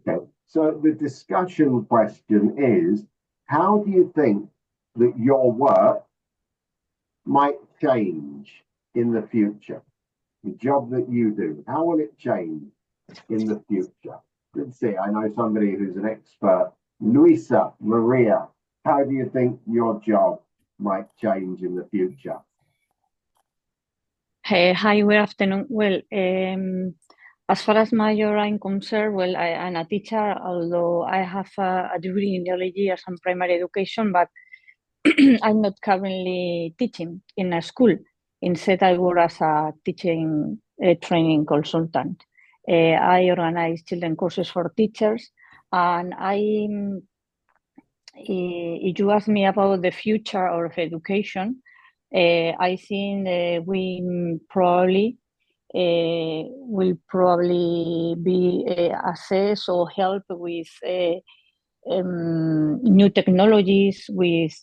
Okay, so the discussion question is, how do you think that your work might change in the future? The job that you do, how will it change in the future? Let's see, I know somebody who's an expert. Luisa, Maria, how do you think your job might change in the future? Hi, good afternoon. Well, as far as my job I'm concerned, well, I'm a teacher, although I have a degree in early years and primary education, but I'm not currently teaching in a school. Instead, I work as a teaching training consultant. I organize children courses for teachers, and if you ask me about the future of education, I think we probably will probably be assessed or help with new technologies with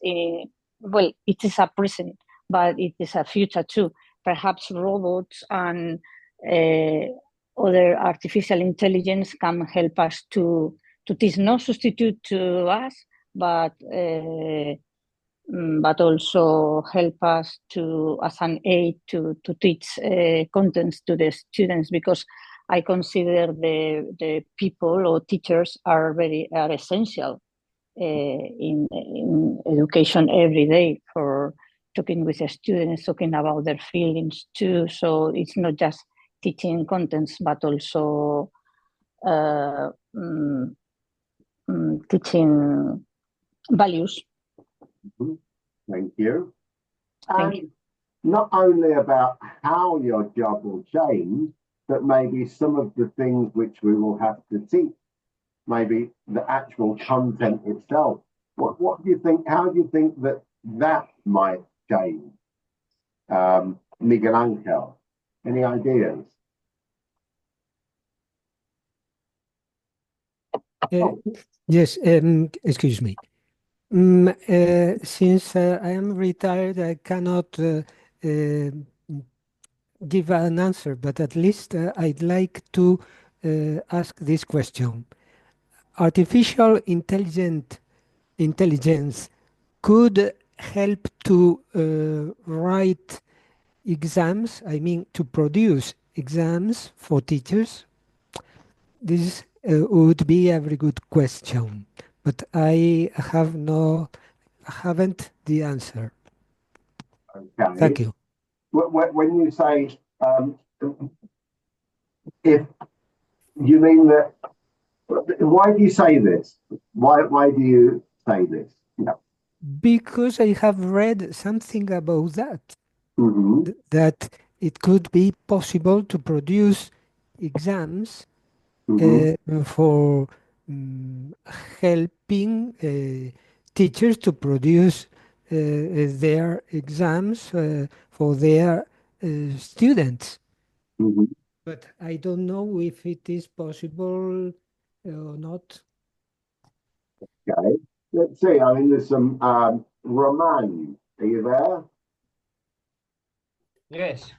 well, it is a present, but it is a future too. Perhaps robots and other artificial intelligence can help us to teach, not substitute to us, but also help us to as an aid to teach contents to the students, because I consider the people or teachers are essential in education every day, for talking with the students, talking about their feelings too. So it's not just teaching contents, but also teaching values. Thank you. Thank you. Not only about how your job will change, but maybe some of the things which we will have to teach, maybe the actual content itself. What do you think? How do you think that might change? Miguel Angel, any ideas? Yes, excuse me. Since I am retired, I cannot give an answer, but at least I'd like to ask this question. Artificial intelligence could help to write exams, I mean to produce exams for teachers? This would be a very good question, but I haven't the answer. Okay. Thank you. When you say if you mean that, why do you say this? Why do you say this? Yeah. Because I have read something about that. Mm-hmm. That it could be possible to produce exams for helping teachers to produce their exams for their students. Mm-hmm. But I don't know if it is possible or not. Okay. Let's see. I mean, there's some Roman. Are you there? Yes.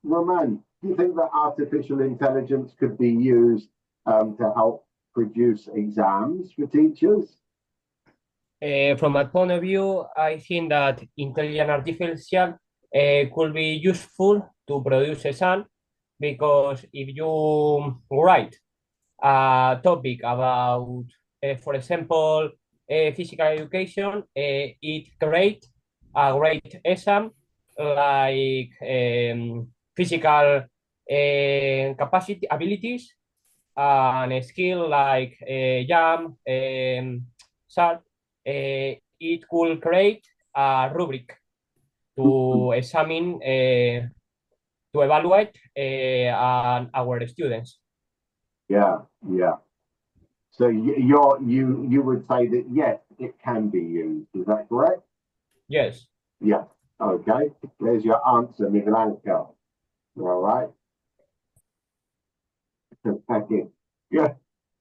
Roman, do you think that artificial intelligence could be used to help produce exams for teachers? From my point of view, I think that intelligent artificial could be useful to produce a exam, because if you write a topic about, for example, physical education, it creates a great exam like physical capacity, abilities, and a skill like jump, shot. It could create a rubric to examine, to evaluate our students. Yeah, yeah. So you would say that yes, it can be used. Is that correct? Yes. Yeah. Okay. There's your answer, Miguel Angel. All right. Thank you. Yeah.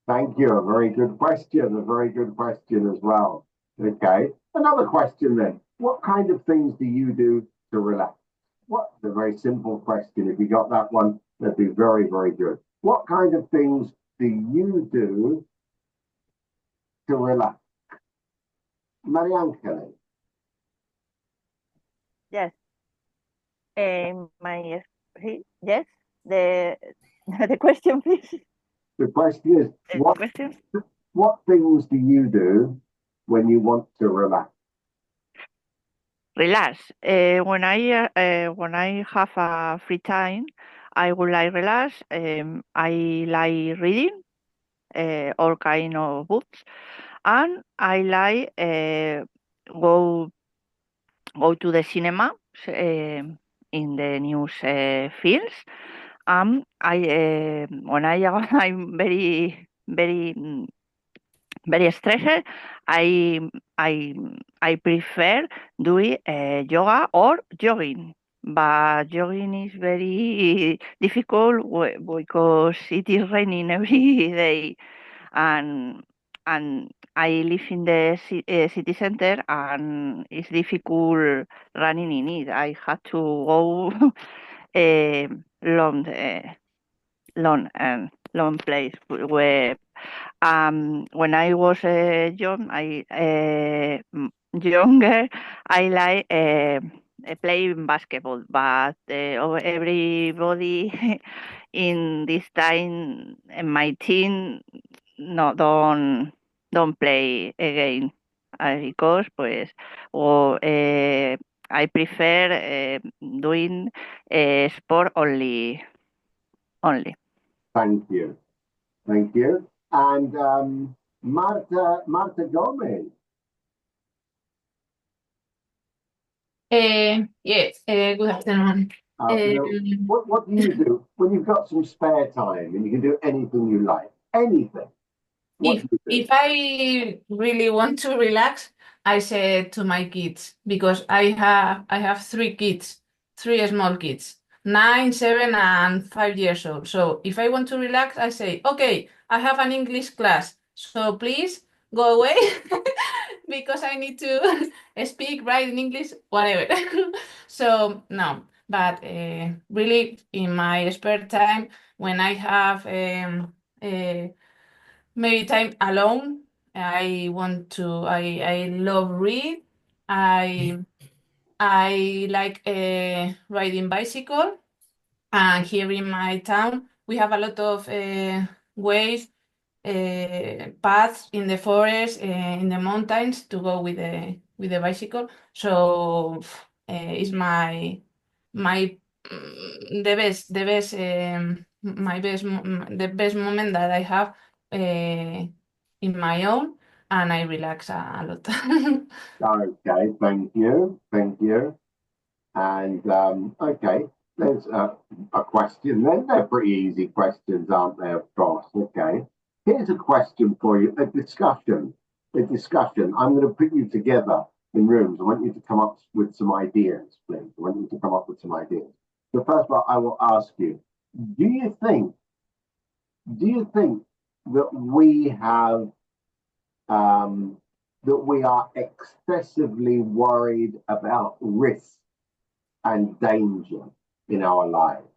Thank you. A very good question. A very good question as well. Okay. Another question then. What kind of things do you do to relax? What's a very simple question? If you got that one, that'd be very, very good. What kind of things do you do to relax? Mariangela. Yes. Yes. The the question, please. The question is, The what question. things do you do when you want to relax? Relax. When I have a free time, I would like relax. I like reading all kind of books, and I like go to the cinema in the news fields. I when I'm very stressed, I I I prefer doing yoga or jogging. But jogging is very difficult because it is raining every day, and and I live in the city center, and it's difficult running in it. I had to go a long, long place where when I was younger, I like playing basketball, but everybody in this time in my team no don't play again because pues I prefer doing sport only. Thank you. Thank you. And Marta Gomez. Yes, good afternoon. Now, what do you do when you've got some spare time and you can do anything you like? Anything. What do you do? If I really want to relax, I say to my kids, because I have three kids, three small kids, 9, 7, and 5 years old. So if I want to relax, I say, okay, I have an English class, so please go away because I need to speak, write in English, whatever. So no, but really in my spare time, when I have maybe time alone, I love read. I like riding bicycle, and here in my town we have a lot of ways, paths in the forest, in the mountains to go with the bicycle. So it's my the best moment that I have in my own, and I relax a lot. Okay, thank you. Thank you. And okay, there's a question then. They're pretty easy questions, aren't they? Of course. Okay. Here's a question for you, a discussion. A discussion. I'm going to put you together in rooms. I want you to come up with some ideas, please. I want you to come up with some ideas. So first of all, I will ask you, do you think that we have that we are excessively worried about risk and danger in our lives?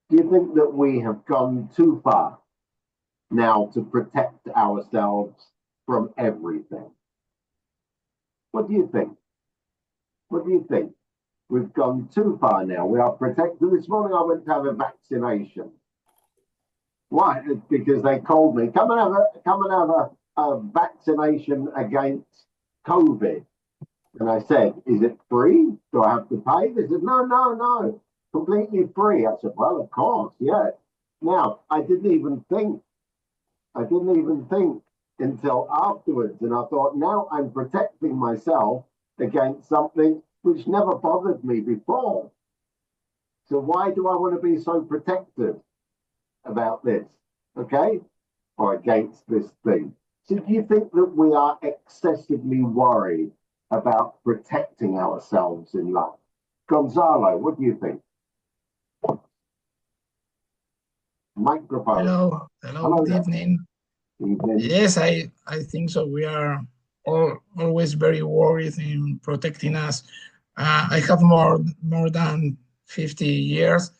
Do you think that we have gone too far now to protect ourselves from everything? What do you think? What do you think? We've gone too far now. We are protected. This morning I went to have a vaccination. Why? Because they called me, come and have a vaccination against COVID. And I said, is it free? Do I have to pay? They said, no, completely free. I said, well, of course, yeah. Now, I didn't even think until afterwards. And I thought, now I'm protecting myself against something which never bothered me before. So why do I want to be so protective about this? Okay? Or against this thing. So do you think that we are excessively worried about protecting ourselves in life? Gonzalo, what do you think? Microphone. Hello, good evening. Yes, I think so. We are always very worried in protecting us. I have more than 50 years.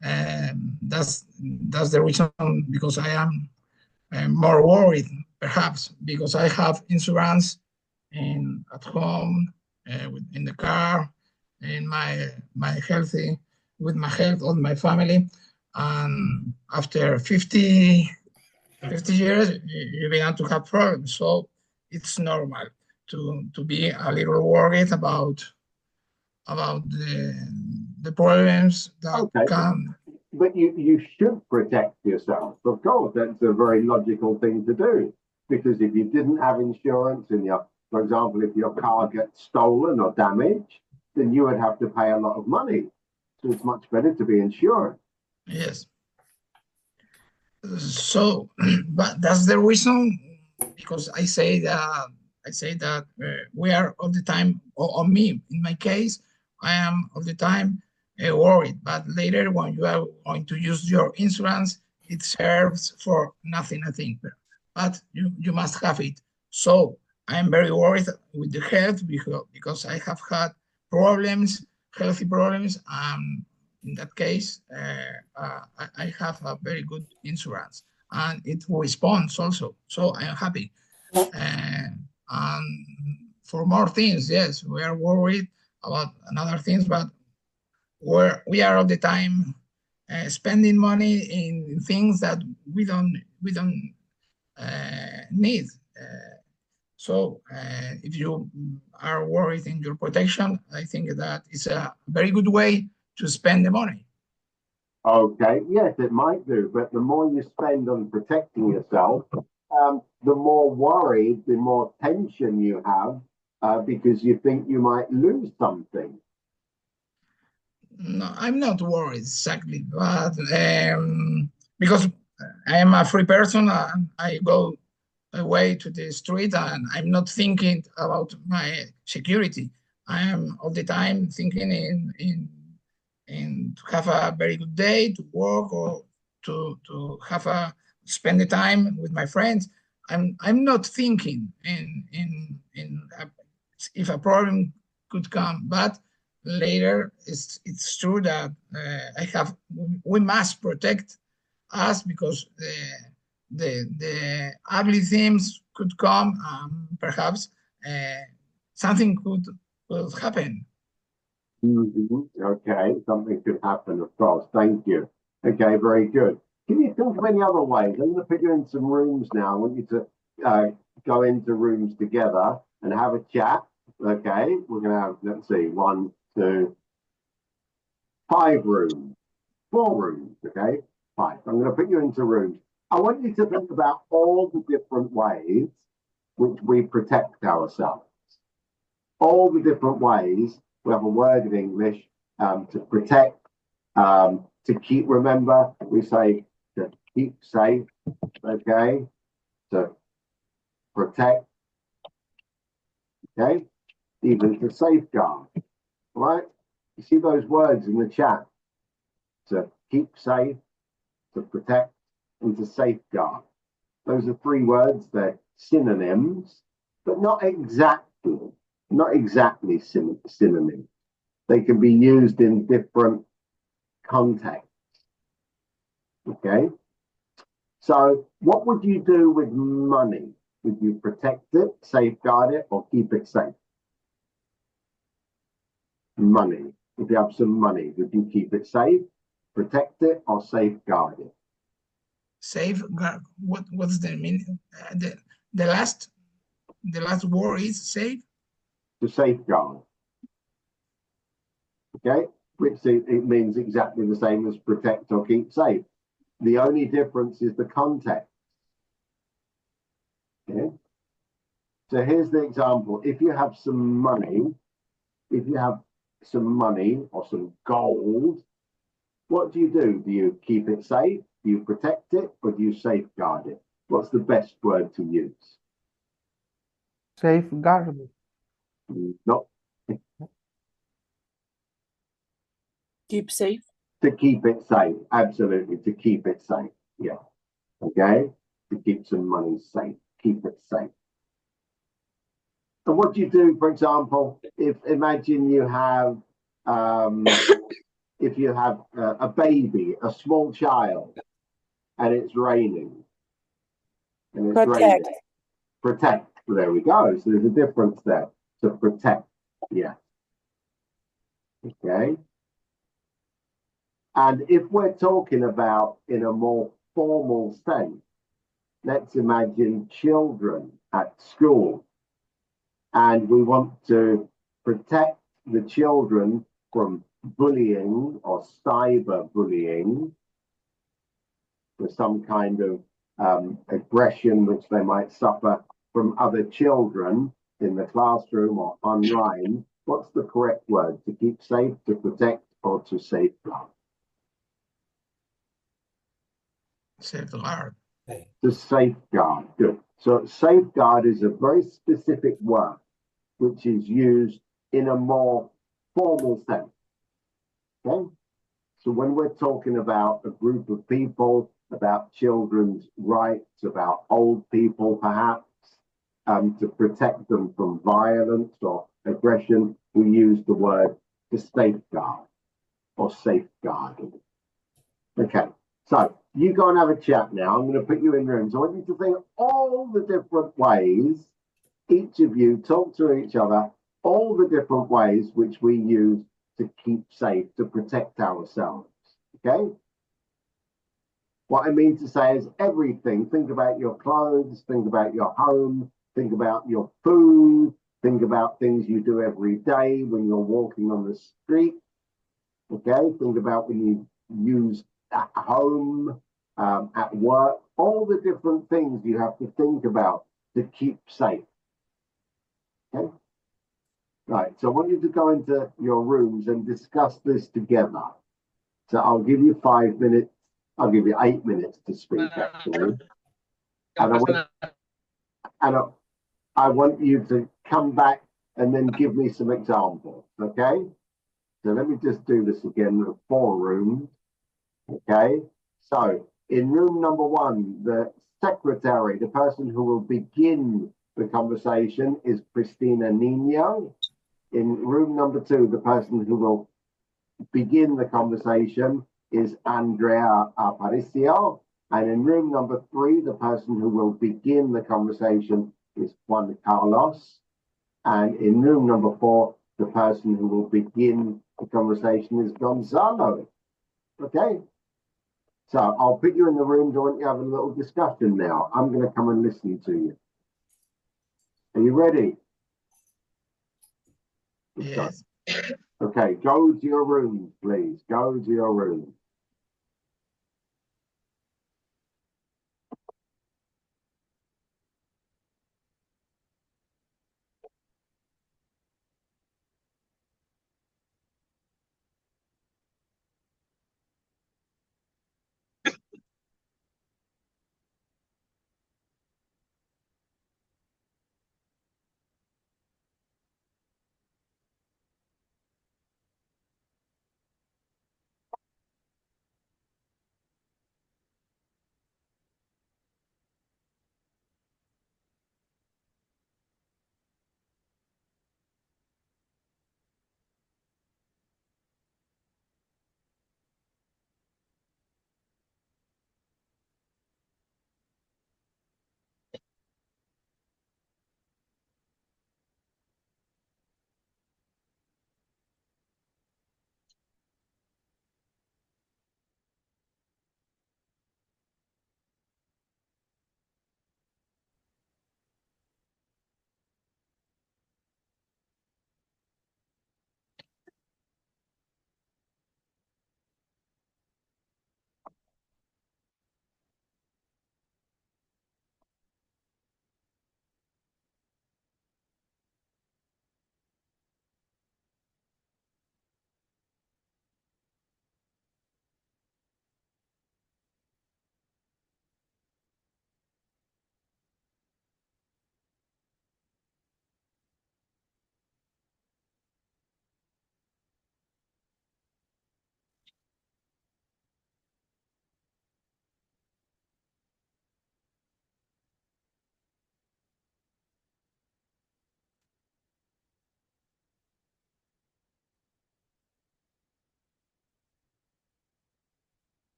That's the reason, because I am more worried. perhaps because I have insurance at home, in the car, in my healthy, with my health of my family. And after 50 years, you begin to have problems. So it's normal to be a little worried about the problems that come. But you should protect yourself. Of course, that's a very logical thing to do. Because if you didn't have insurance in your, for example, if your car gets stolen or damaged, then you would have to pay a lot of money. So it's much better to be insured. Yes. So, but that's the reason, because I say that we are all the time, or me, in my case, I am all the time worried. But later, when you are going to use your insurance, it serves for nothing, I think. But you must have it. So I am very worried with the health because I have had problems, healthy problems. In that case, I have a very good insurance, and it responds also. So I am happy. And for more things, yes, we are worried about another things, but we are all the time spending money in things that we don't need. So if you are worried in your protection, I think that is a very good way to spend the money. Okay, yes, it might do, but the more you spend on protecting yourself, the more worried, the more tension you have because you think you might lose something. No, I'm not worried exactly, but because I am a free person, and I go away to the street, and I'm not thinking about my security. I am all the time thinking in to have a very good day, to work, or to spend the time with my friends. I'm not thinking if a problem could come, but later it's true that we must protect us because the ugly things could come. Perhaps something could happen. Okay, something could happen, of course. Thank you. Okay, very good. Can you think of any other ways? I'm going to put you in some rooms now. I want you to go into rooms together and have a chat. Okay, we're going to have, let's see, 1, 2, 5 rooms, 4 rooms. Okay, 5. I'm going to put you into rooms. I want you to think about all the different ways which we protect ourselves. All the different ways. We have a word in English to protect, to keep. Remember, we say to keep safe, okay? To protect, okay? Even to safeguard, right? You see those words in the chat? To keep safe, to protect, and to safeguard. Those are 3 words. They're synonyms, but not exactly synonyms. They can be used in different contexts. Okay. So what would you do with money? Would you protect it, safeguard it, or keep it safe? Money. If you have some money, would you keep it safe, protect it, or safeguard it? Safeguard. What's the meaning? The last word is safe. To safeguard. Okay, which it means exactly the same as protect or keep safe. The only difference is the context. Okay. So here's the example. If you have some money, or some gold, what do? Do you keep it safe? Do you protect it, or do you safeguard it? What's the best word to use? Safeguard. Not Keep safe. to keep it safe. Absolutely, to keep it safe. Yeah. Okay. To keep some money safe. Keep it safe. And what do you do, for example, if imagine you have, if you have a baby, a small child, and it's raining, Protect. Protect. There we go. So there's a difference there. To protect. Yeah. Okay. And if we're talking about in a more formal sense, let's imagine children at school, and we want to protect the children from bullying or cyber bullying, for some kind of aggression which they might suffer from other children in the classroom or online. What's the correct word? To keep safe, to protect, or to safeguard? Safeguard. To safeguard. Good. So safeguard is a very specific word which is used in a more formal sense. Okay? So when we're talking about a group of people, about children's rights, about old people perhaps, to protect them from violence or aggression, we use the word to safeguard or safeguarding. Okay, so you go and have a chat now. I'm going to put you in rooms. I want you to think all the different ways, each of you talk to each other, all the different ways which we use to keep safe, to protect ourselves. Okay? What I mean to say is everything. Think about your clothes, think about your home, think about your food, think about things you do every day when you're walking on the street. Okay? Think about when you use at home, at work, all the different things you have to think about to keep safe. Okay? Right, so I want you to go into your rooms and discuss this together. So I'll give you 5 minutes. I'll give you 8 minutes to speak, actually. And I want you to come back and then give me some examples, okay? So let me just do this again with 4 rooms, okay? So in room number 1, the secretary, the person who will begin the conversation is Christina Nino. In room number 2, the person who will begin the conversation is Andrea Aparicio. And in room number 3, the person who will begin the conversation is Juan Carlos. And in room number 4, the person who will begin the conversation is Gonzalo. Okay? So I'll put you in the room. I want you to have a little discussion now. I'm going to come and listen to you. Are you ready? Yes. Okay, go to your rooms, please. Go to your rooms.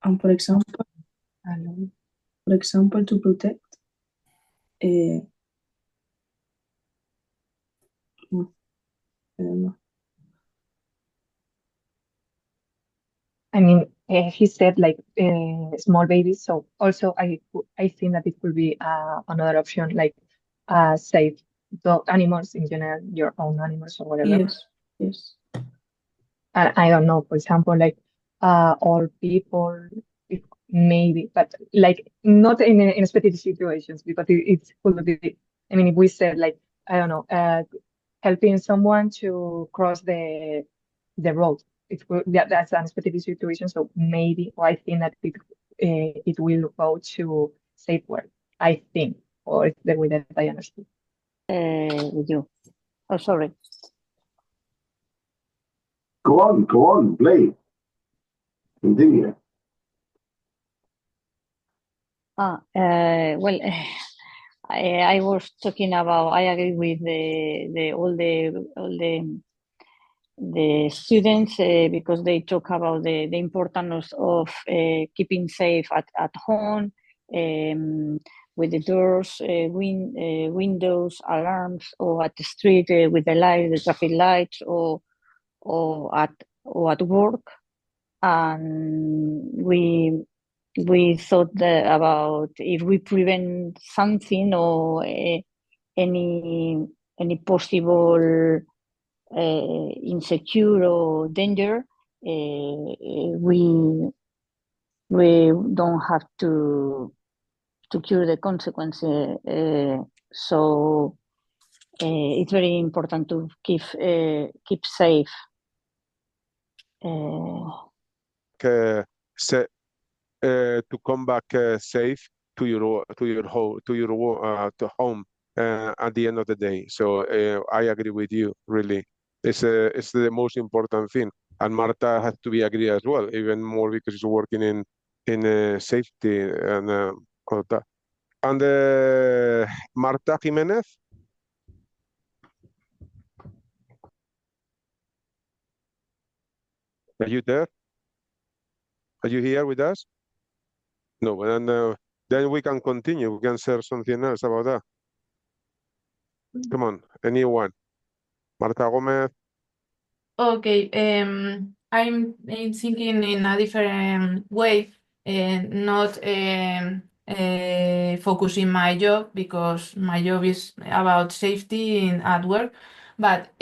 And for example, to protect, I don't know. I mean, he said like small babies. So also, I think that it could be another option, like save dog animals in general, your own animals or whatever. Yes, yes. And I don't know, for example, like old people, it maybe, but like not in specific situations because it could be. I mean, if we said like I don't know, helping someone to cross the road. That's a specific situation. So maybe, or I think that it will go to safe work. I think, or it's the way that I understood. With you. Oh, sorry. Go on, please. Continue. Well, I was talking about. I agree with the students because they talk about the importance of keeping safe at home, with the doors, windows, alarms, or at the street with the lights, the traffic lights, or at work. And we thought about if we prevent something or any possible insecure or danger, we don't have to cure the consequences. So it's very important to keep safe. To come back safe to your home at the end of the day. So I agree with you. Really, it's the most important thing. And Marta has to be agree as well, even more because she's working in safety and all of that. And Marta Jimenez. Are you there? Are you here with us? No, then we can continue. We can share something else about that. Come on, anyone. Marta Gomez. Okay, I'm thinking in a different way, not focusing my job because my job is about safety at work, but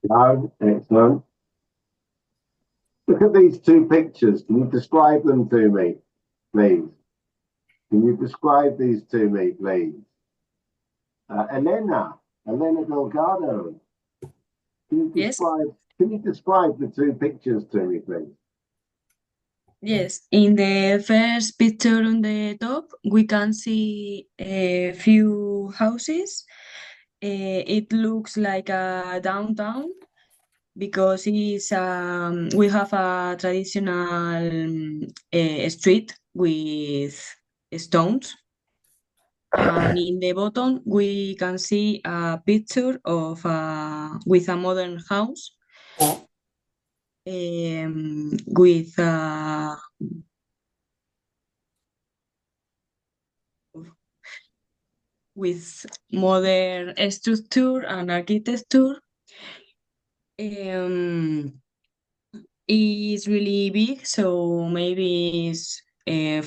No, excellent. Look at these two pictures. Can you describe them to me, please? Can you describe these to me, please? Elena Delgado. Yes. Can you describe the two pictures to me, please? Yes, in the first picture on the top, we can see a few houses. It looks like a downtown because we have a traditional street with stones. And in the bottom, we can see a picture of with a modern house with modern structure and architecture. It's really big, so maybe it's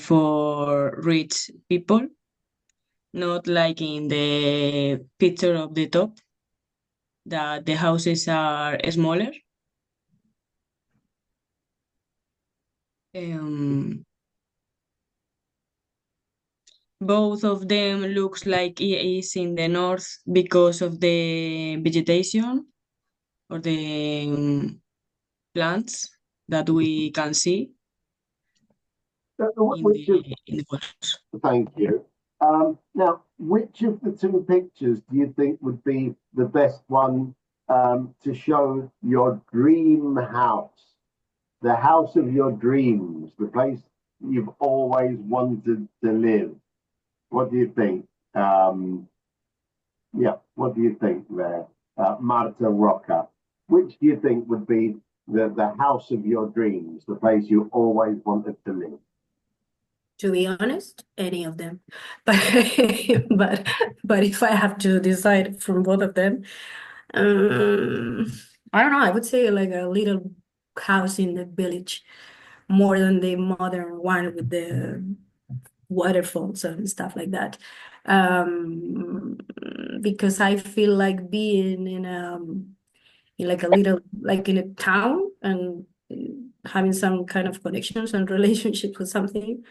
for rich people, not like in the picture of the top, that the houses are smaller. Both of them looks like it is in the north because of the vegetation or the plants that we can see in the woods. Thank you. Now, which of the two pictures do you think would be the best one to show your dream house? The house of your dreams, the place you've always wanted to live. What do you think? What do you think there? Marta Roca. Which do you think would be the house of your dreams, the place you always wanted to live? To be honest, any of them. But if I have to decide from both of them, I don't know, I would say like a little house in the village more than the modern one with the waterfalls and stuff like that. Because I feel like being in like a little, like in a town and having some kind of connections and relationship with something.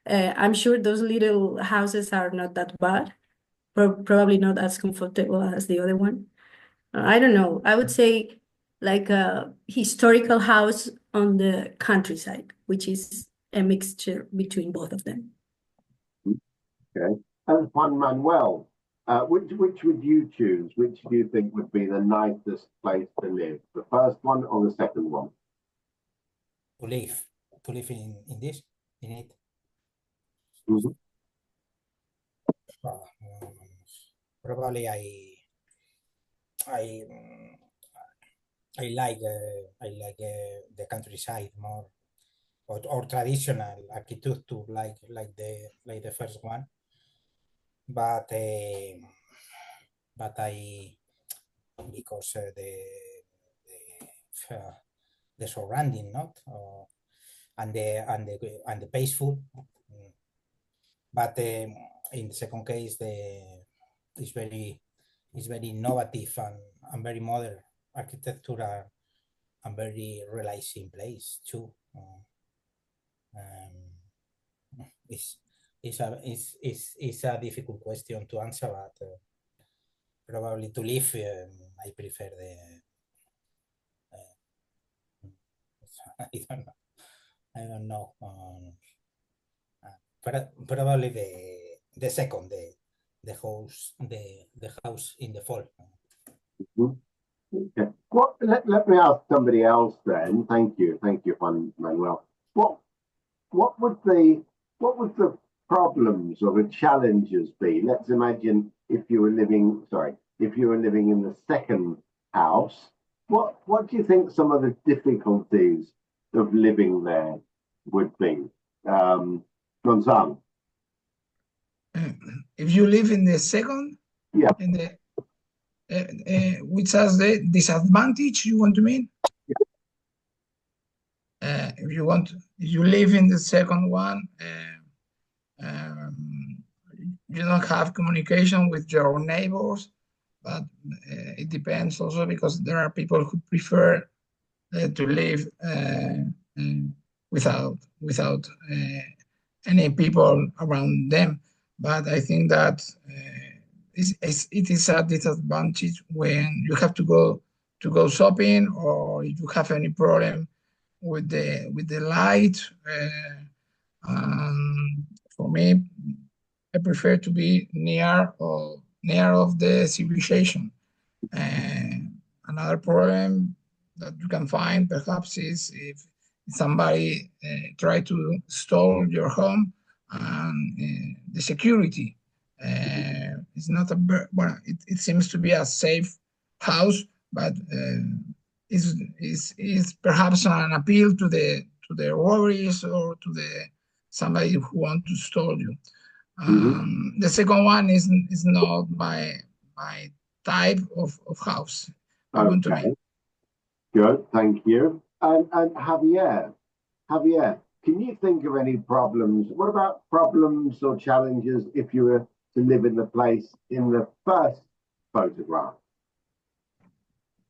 I'm sure those little houses are not that bad, probably not as comfortable as the other one. I don't know. I would say like a historical house on the countryside, which is a mixture between both of them. Okay. And Juan Manuel, which would you choose? Which do you think would be the nicest place to live? The first one or the second one? To live in this, in it. Mm-hmm. Probably I like the countryside more, or traditional architecture like the first one, but I because the surrounding not and the peaceful, but in the second case is very innovative and very modern architecture and very relaxing place too. It's a difficult question to answer, but probably to live, I prefer I don't know. Probably the second, the house in the fall. Mm-hmm. Okay. Well, let me ask somebody else then. Thank you, Juan Manuel. What would the problems or the challenges be? Let's imagine if you were living in the second house. What do you think some of the difficulties of living there would be? Gonzalo. If you live in the second, yeah, in the which has the disadvantage you want to mean? Yeah. If you live in the second one, you don't have communication with your neighbors, but it depends also because there are people who prefer to live without any people around them. But I think that it is a disadvantage when you have to go shopping, or if you have any problem with the light. For me, I prefer to be near of the civilization. Another problem that you can find perhaps is if somebody try to steal your home, and the security is not well. It seems to be a safe house, but is perhaps an appeal to the robberies or to the somebody who want to steal you. The second one is not my type of house I want to be. Good, thank you. And Javier, can you think of any problems? What about problems or challenges if you were to live in the place in the first photograph?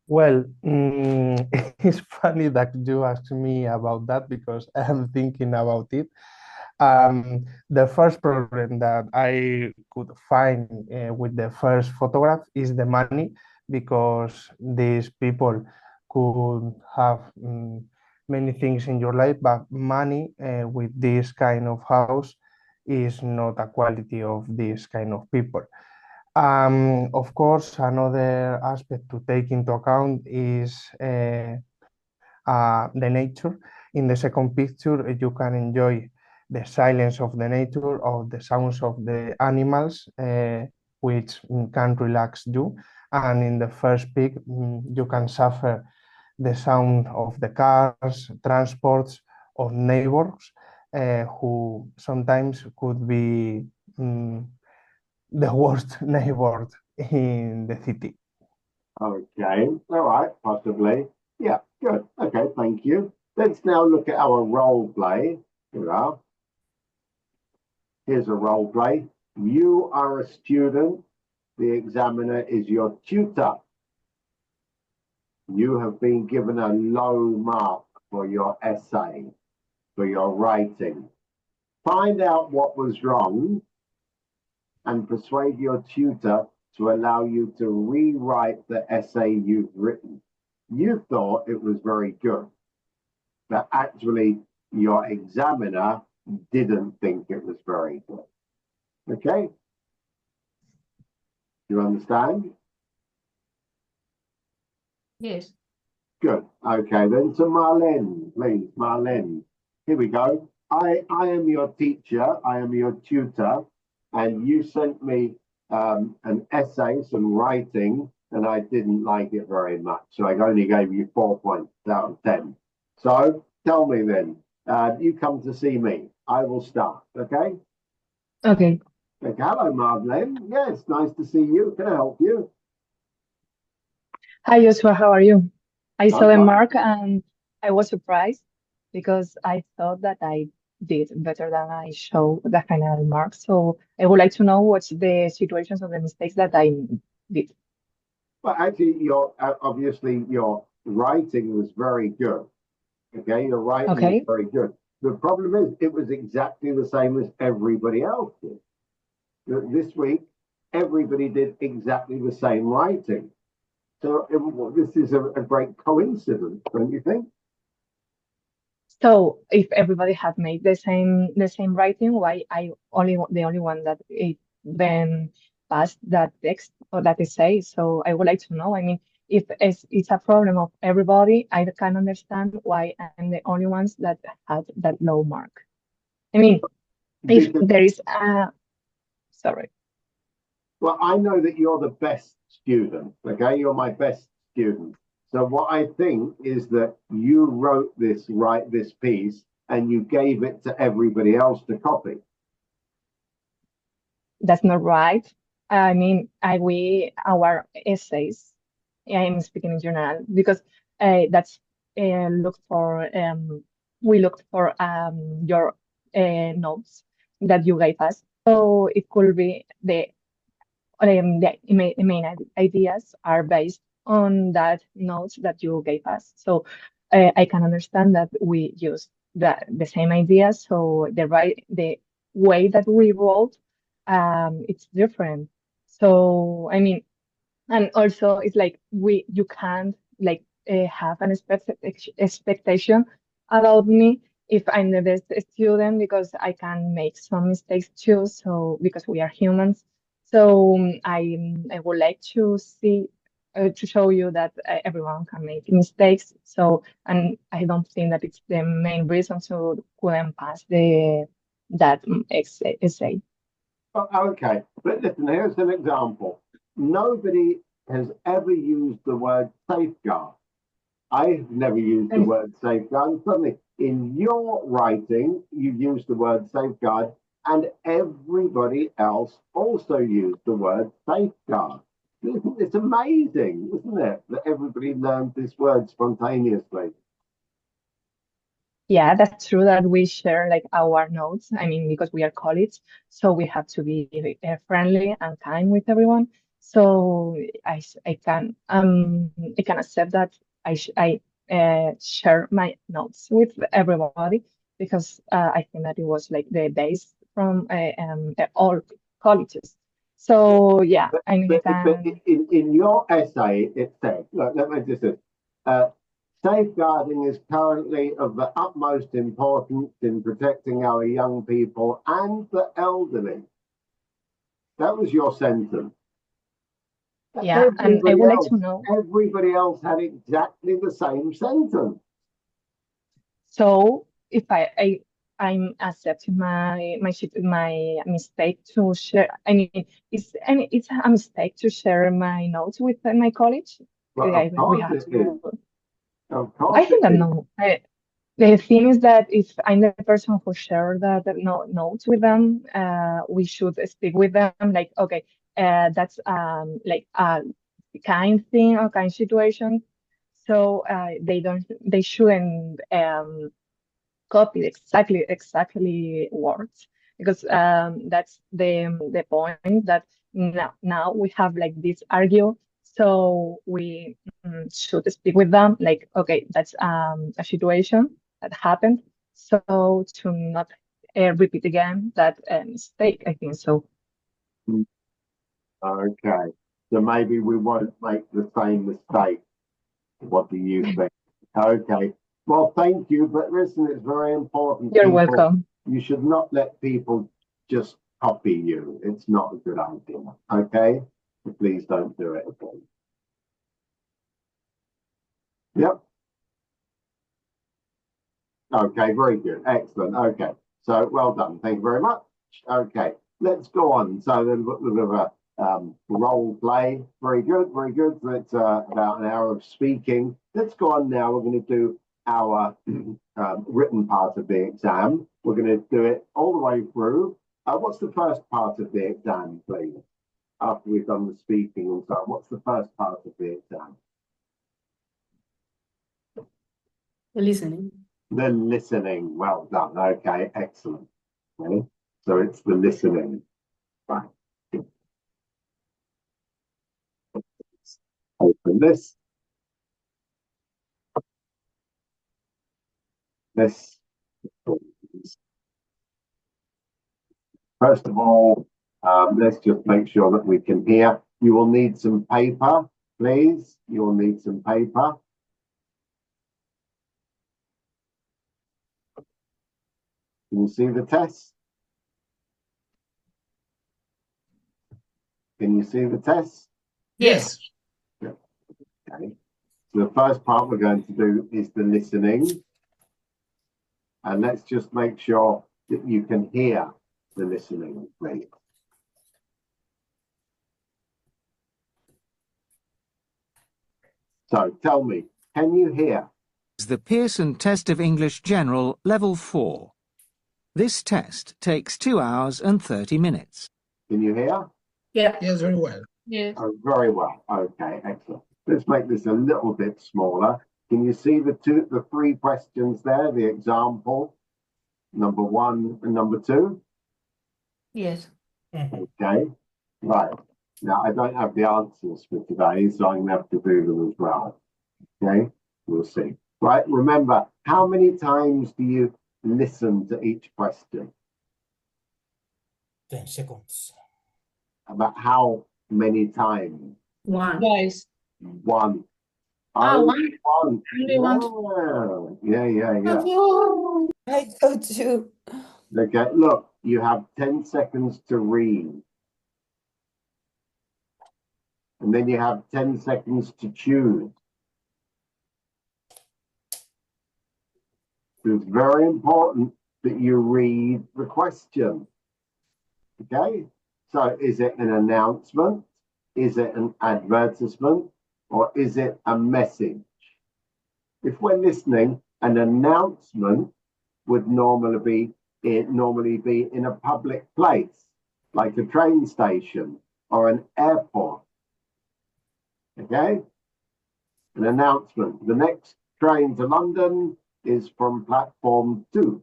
Well, it's funny that you asked me about that because I'm thinking about it. The first problem that I could find with the first photograph is the money, because these people could have many things in your life, but money with this kind of house is not a quality of this kind of people. Of course, another aspect to take into account is the nature. In the second picture, you can enjoy the silence of the nature, of the sounds of the animals, which can relax you. And in the first pic, you can suffer the sound of the cars, transports, of neighbors, who sometimes could be the worst neighbor in the city. Okay, all right, possibly. Yeah, good. Okay, thank you. Let's now look at our role play. Here we are. Here's a role play. You are a student. The examiner is your tutor. You have been given a low mark for your essay, for your writing. Find out what was wrong and persuade your tutor to allow you to rewrite the essay you've written. You thought it was very good, but actually your examiner didn't think it was very good. Okay? You understand? Yes. Good. Okay, then to Marlene, please. Marlene, here we go. I am your teacher, I am your tutor, and you sent me an essay, some writing, and I didn't like it very much. So I only gave you 4 points out of 10. So tell me then, you come to see me. I will start, okay? Okay. Okay, hello, Marlene. Yes, nice to see you. Can I help you? Hi, Joshua, how are you? I saw I'm the fine. mark and I was surprised because I thought that I did better than I showed the final mark. So I would like to know what's the situations of the mistakes that I did. Well, actually, obviously your writing was very good. Okay, your writing was Okay. very good. The problem is, it was exactly the same as everybody else did. This week, everybody did exactly the same writing. So this is a great coincidence, don't you think? So if everybody had made the same writing, why I the only one that it then passed that text or that essay? So I would like to know. I mean, if it's a problem of everybody, I can understand why I'm the only ones that had that low mark. I mean, if Because, there is a sorry. well, I know that you're the best student. Okay, you're my best student. So what I think is that you wrote write this piece, and you gave it to everybody else to copy. That's not right. I mean, our essays. I'm speaking in general because that's looked for. We looked for your notes that you gave us. So it could be the main ideas are based on that notes that you gave us. So I can understand that we use the same ideas. So the way that we wrote, it's different. So I mean, and also it's like you can't like have an expectation about me if I'm the best student, because I can make some mistakes too. So because we are humans, so I would like to see to show you that everyone can make mistakes. So, and I don't think that it's the main reason to couldn't pass that essay. Okay, but listen, here's an example. Nobody has ever used the word safeguard. I've never used the word safeguard. And suddenly, in your writing, you use the word safeguard, and everybody else also used the word safeguard. It's amazing, isn't it, that everybody learned this word spontaneously? Yeah, that's true that we share like our notes. I mean, because we are colleagues, so we have to be friendly and kind with everyone. So I can accept that I share my notes with everybody, because I think that it was like the base from all colleges. So yeah, I mean, But in your essay, it said, look, let me just say, safeguarding is currently of the utmost importance in protecting our young people and the elderly. That was your sentence. yeah, and I would like to know. Everybody else had exactly the same sentence. So if I'm accepting my mistake to share. I mean, it's a mistake to share my notes with my college. Well, of course it is. Of course I think that no. The thing is that if I'm the person who shared the notes with them, we should speak with them like, okay, that's like a kind thing or kind situation. So they shouldn't copy exactly words, because that's the point that now we have like this argue. So we should speak with them like, okay, that's a situation that happened, so to not repeat again that mistake. I think so. Okay, so maybe we won't make the same mistake. What do you think? Okay, well, thank you, but listen, it's very important. You're welcome. You should not let people just copy you. It's not a good idea. Okay, so please don't do it again. Yep. Okay, very good. Excellent. Okay, so well done. Thank you very much. Okay, let's go on. So then a little bit of a role play. Very good, very good. So it's about an hour of speaking. Let's go on now. We're going to do our written part of the exam. We're going to do it all the way through. What's the first part of the exam, please? After we've done the speaking and so on, what's the first part of the exam? The listening. The listening. Well done. Okay, excellent. Okay, so it's the listening. Right. Open this. This. First of all, let's just make sure that we can hear. You will need some paper, please. You will need some paper. Can you see the test? Can you see the test? Yes. Okay. So the first part we're going to do is the listening. And let's just make sure that you can hear the listening, please. So tell me, can you hear? The Pearson Test of English General Level 4. This test takes 2 hours and 30 minutes. Can you hear? Yeah. Yes, very well. Yes. Oh, very well. Okay, excellent. Let's make this a little bit smaller. Can you see the three questions there, the example, number 1 and number 2? Yes. Okay, right. Now, I don't have the answers for today, so I'm going to have to do them as well. Okay, we'll see. Right, remember, how many times do you listen to each question? 10 seconds. About how many times? One. Guys. One. Ah, Only one. one. Only one. Yeah. Oh, I thought you. Okay, look, you have 10 seconds to read. And then you have 10 seconds to choose. It's very important that you read the question. Okay? So is it an announcement? Is it an advertisement? Or is it a message? If we're listening, an announcement would normally be in a public place, like a train station or an airport. Okay? An announcement. The next train to London is from platform 2.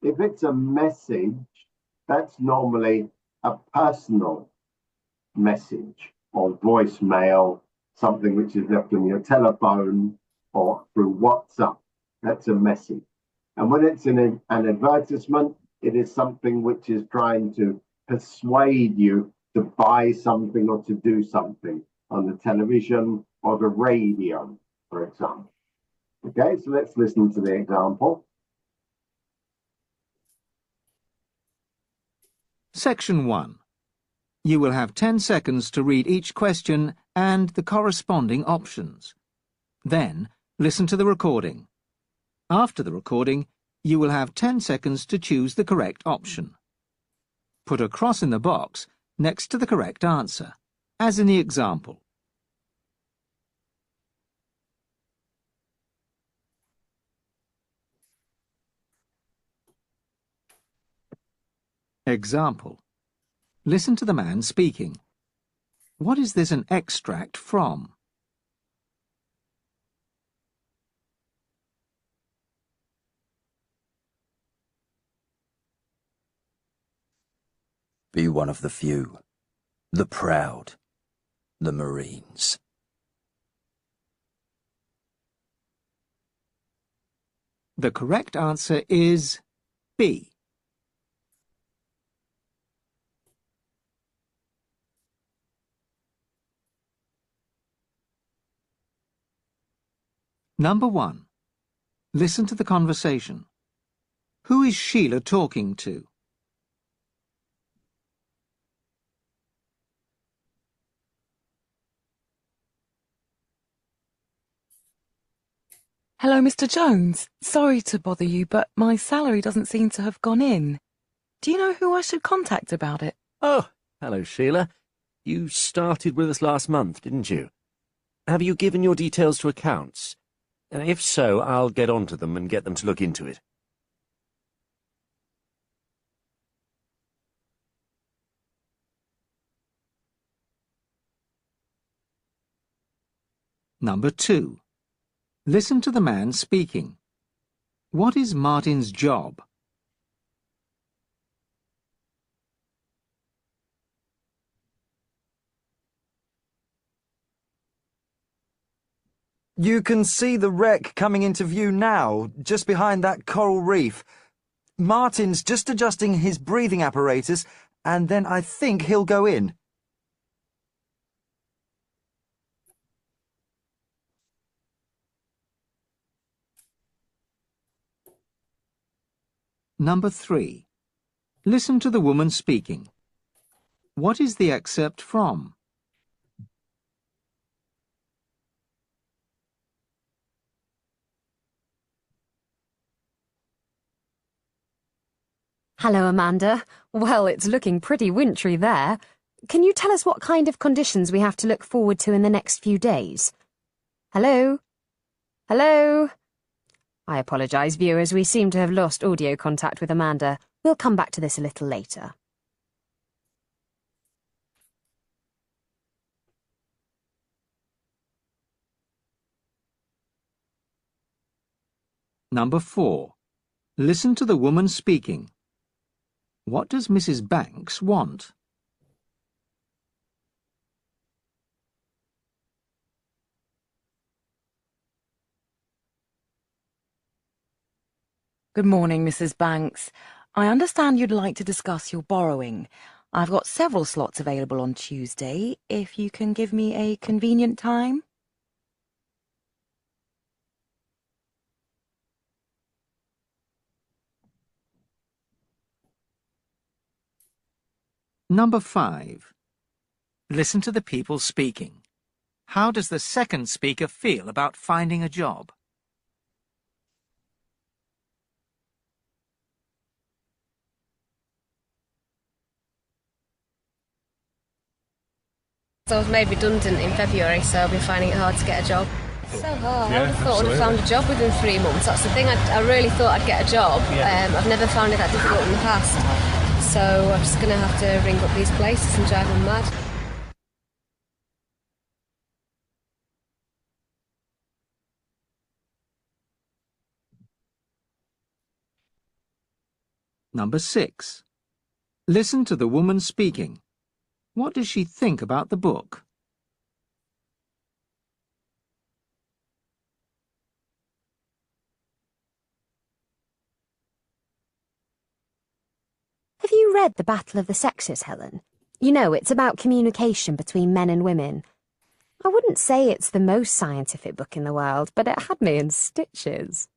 If it's a message, that's normally a personal message or voicemail, something which is left on your telephone or through WhatsApp. That's a message. And when it's an advertisement, it is something which is trying to persuade you to buy something or to do something on the television or the radio, for example. Okay, so let's listen to the example. Section 1. You will have 10 seconds to read each question and the corresponding options. Then, listen to the recording. After the recording, you will have 10 seconds to choose the correct option. Put a cross in the box next to the correct answer, as in the example. Example. Listen to the man speaking. What is this an extract from? Be one of the few, the proud, the Marines. The correct answer is B. Number 1. Listen to the conversation. Who is Sheila talking to? Hello, Mr. Jones. Sorry to bother you, but my salary doesn't seem to have gone in. Do you know who I should contact about it? Oh, hello, Sheila. You started with us last month, didn't you? Have you given your details to accounts? If so, I'll get onto them and get them to look into it. Number 2. Listen to the man speaking. What is Martin's job? You can see the wreck coming into view now, just behind that coral reef. Martin's just adjusting his breathing apparatus, and then I think he'll go in. Number 3. Listen to the woman speaking. What is the excerpt from? Hello, Amanda. Well, it's looking pretty wintry there. Can you tell us what kind of conditions we have to look forward to in the next few days? Hello? Hello? I apologise, viewers. We seem to have lost audio contact with Amanda. We'll come back to this a little later. Number 4. Listen to the woman speaking. What does Mrs. Banks want? Good morning, Mrs. Banks. I understand you'd like to discuss your borrowing. I've got several slots available on Tuesday, if you can give me a convenient time. Number 5. Listen to the people speaking. How does the second speaker feel about finding a job? I was made redundant in February, so I've been finding it hard to get a job. So hard. Yeah, I would have thought I'd have found a job within 3 months. That's the thing. I really thought I'd get a job. I've never found it that difficult in the past. So I'm just going to have to ring up these places and drive them mad. Number 6. Listen to the woman speaking. What does she think about the book? Have you read The Battle of the Sexes, Helen? You know, it's about communication between men and women. I wouldn't say it's the most scientific book in the world, but it had me in stitches.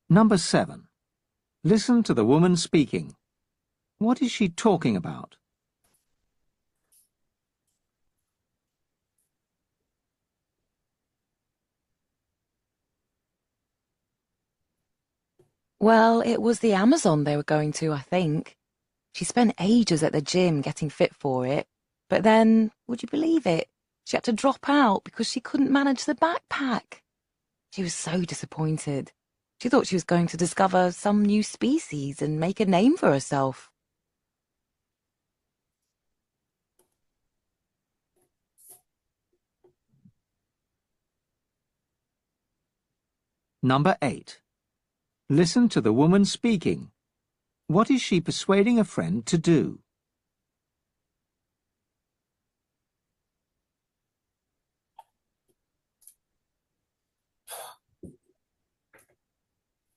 Number 7. Listen to the woman speaking. What is she talking about? Well, it was the Amazon they were going to, I think. She spent ages at the gym getting fit for it, but then, would you believe it? She had to drop out because she couldn't manage the backpack. She was so disappointed. She thought she was going to discover some new species and make a name for herself. Number 8. Listen to the woman speaking. What is she persuading a friend to do?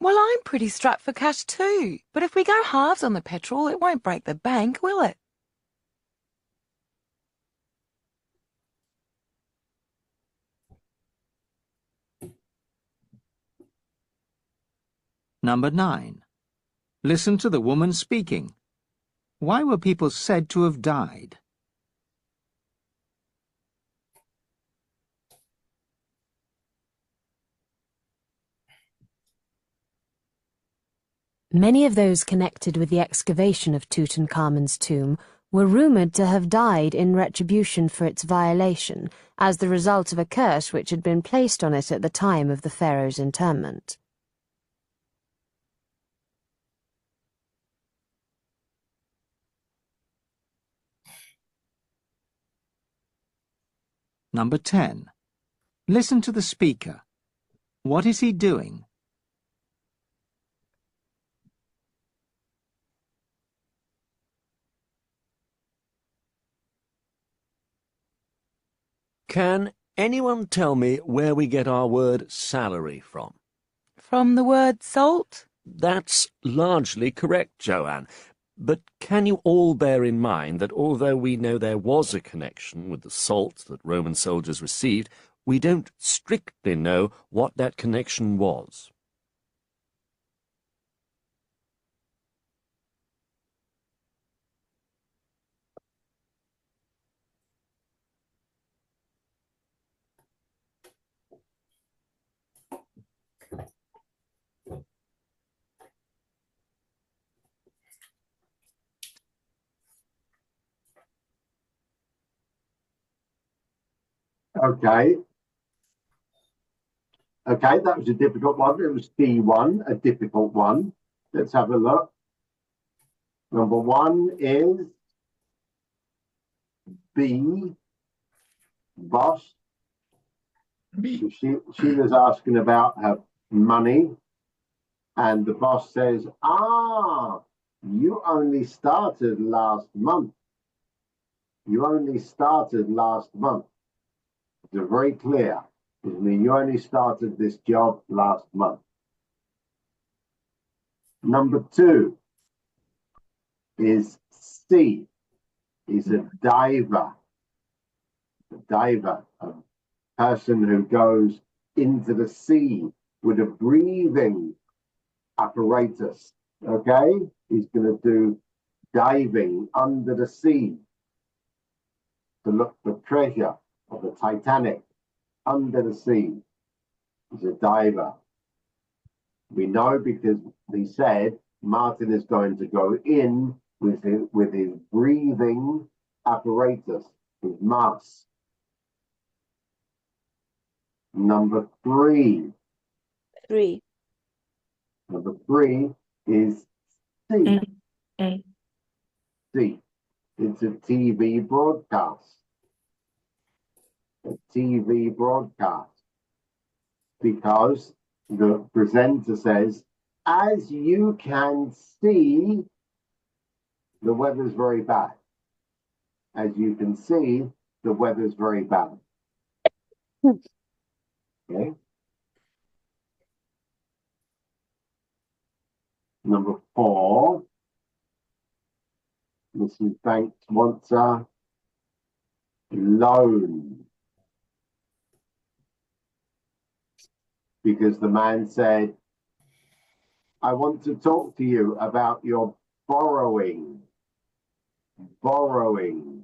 Well, I'm pretty strapped for cash too, but if we go halves on the petrol, it won't break the bank, will it? Number 9. Listen to the woman speaking. Why were people said to have died? Many of those connected with the excavation of Tutankhamun's tomb were rumoured to have died in retribution for its violation, as the result of a curse which had been placed on it at the time of the pharaoh's interment. Number 10. Listen to the speaker. What is he doing? Can anyone tell me where we get our word salary from? From the word salt? That's largely correct, Joanne. But can you all bear in mind that although we know there was a connection with the salt that Roman soldiers received, we don't strictly know what that connection was? Okay. Okay, that was a difficult one. It was D1, a difficult one. Let's have a look. Number 1 is B, boss. B. She was asking about her money, and the boss says, "Ah, you only started last month. You only started last month. It's very clear. I mean, you only started this job last month. Number 2 is C. He's a diver. A diver, a person who goes into the sea with a breathing apparatus. Okay? He's going to do diving under the sea to look for treasure of the Titanic under the sea. He's a diver. We know because he said Martin is going to go in with his breathing apparatus, his mask. Number 3. 3. Number 3 is C. A. C. It's a TV broadcast. A TV broadcast. Because the presenter says, as you can see, the weather's very bad. As you can see, the weather's very bad. Okay. Number 4, Mrs. Banks wants a loan. Because the man said, I want to talk to you about your borrowing. Borrowing.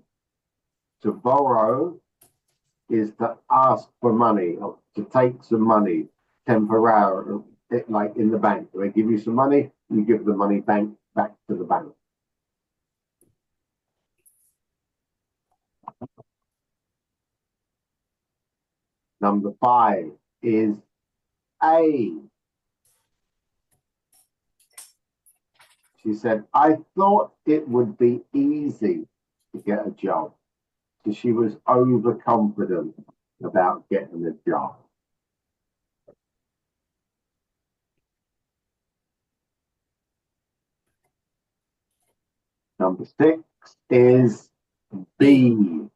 To borrow is to ask for money or to take some money temporarily, like in the bank. They give you some money, you give the money back to the bank. Number 5 is A. She said, I thought it would be easy to get a job. So she was overconfident about getting a job. Number 6 is B.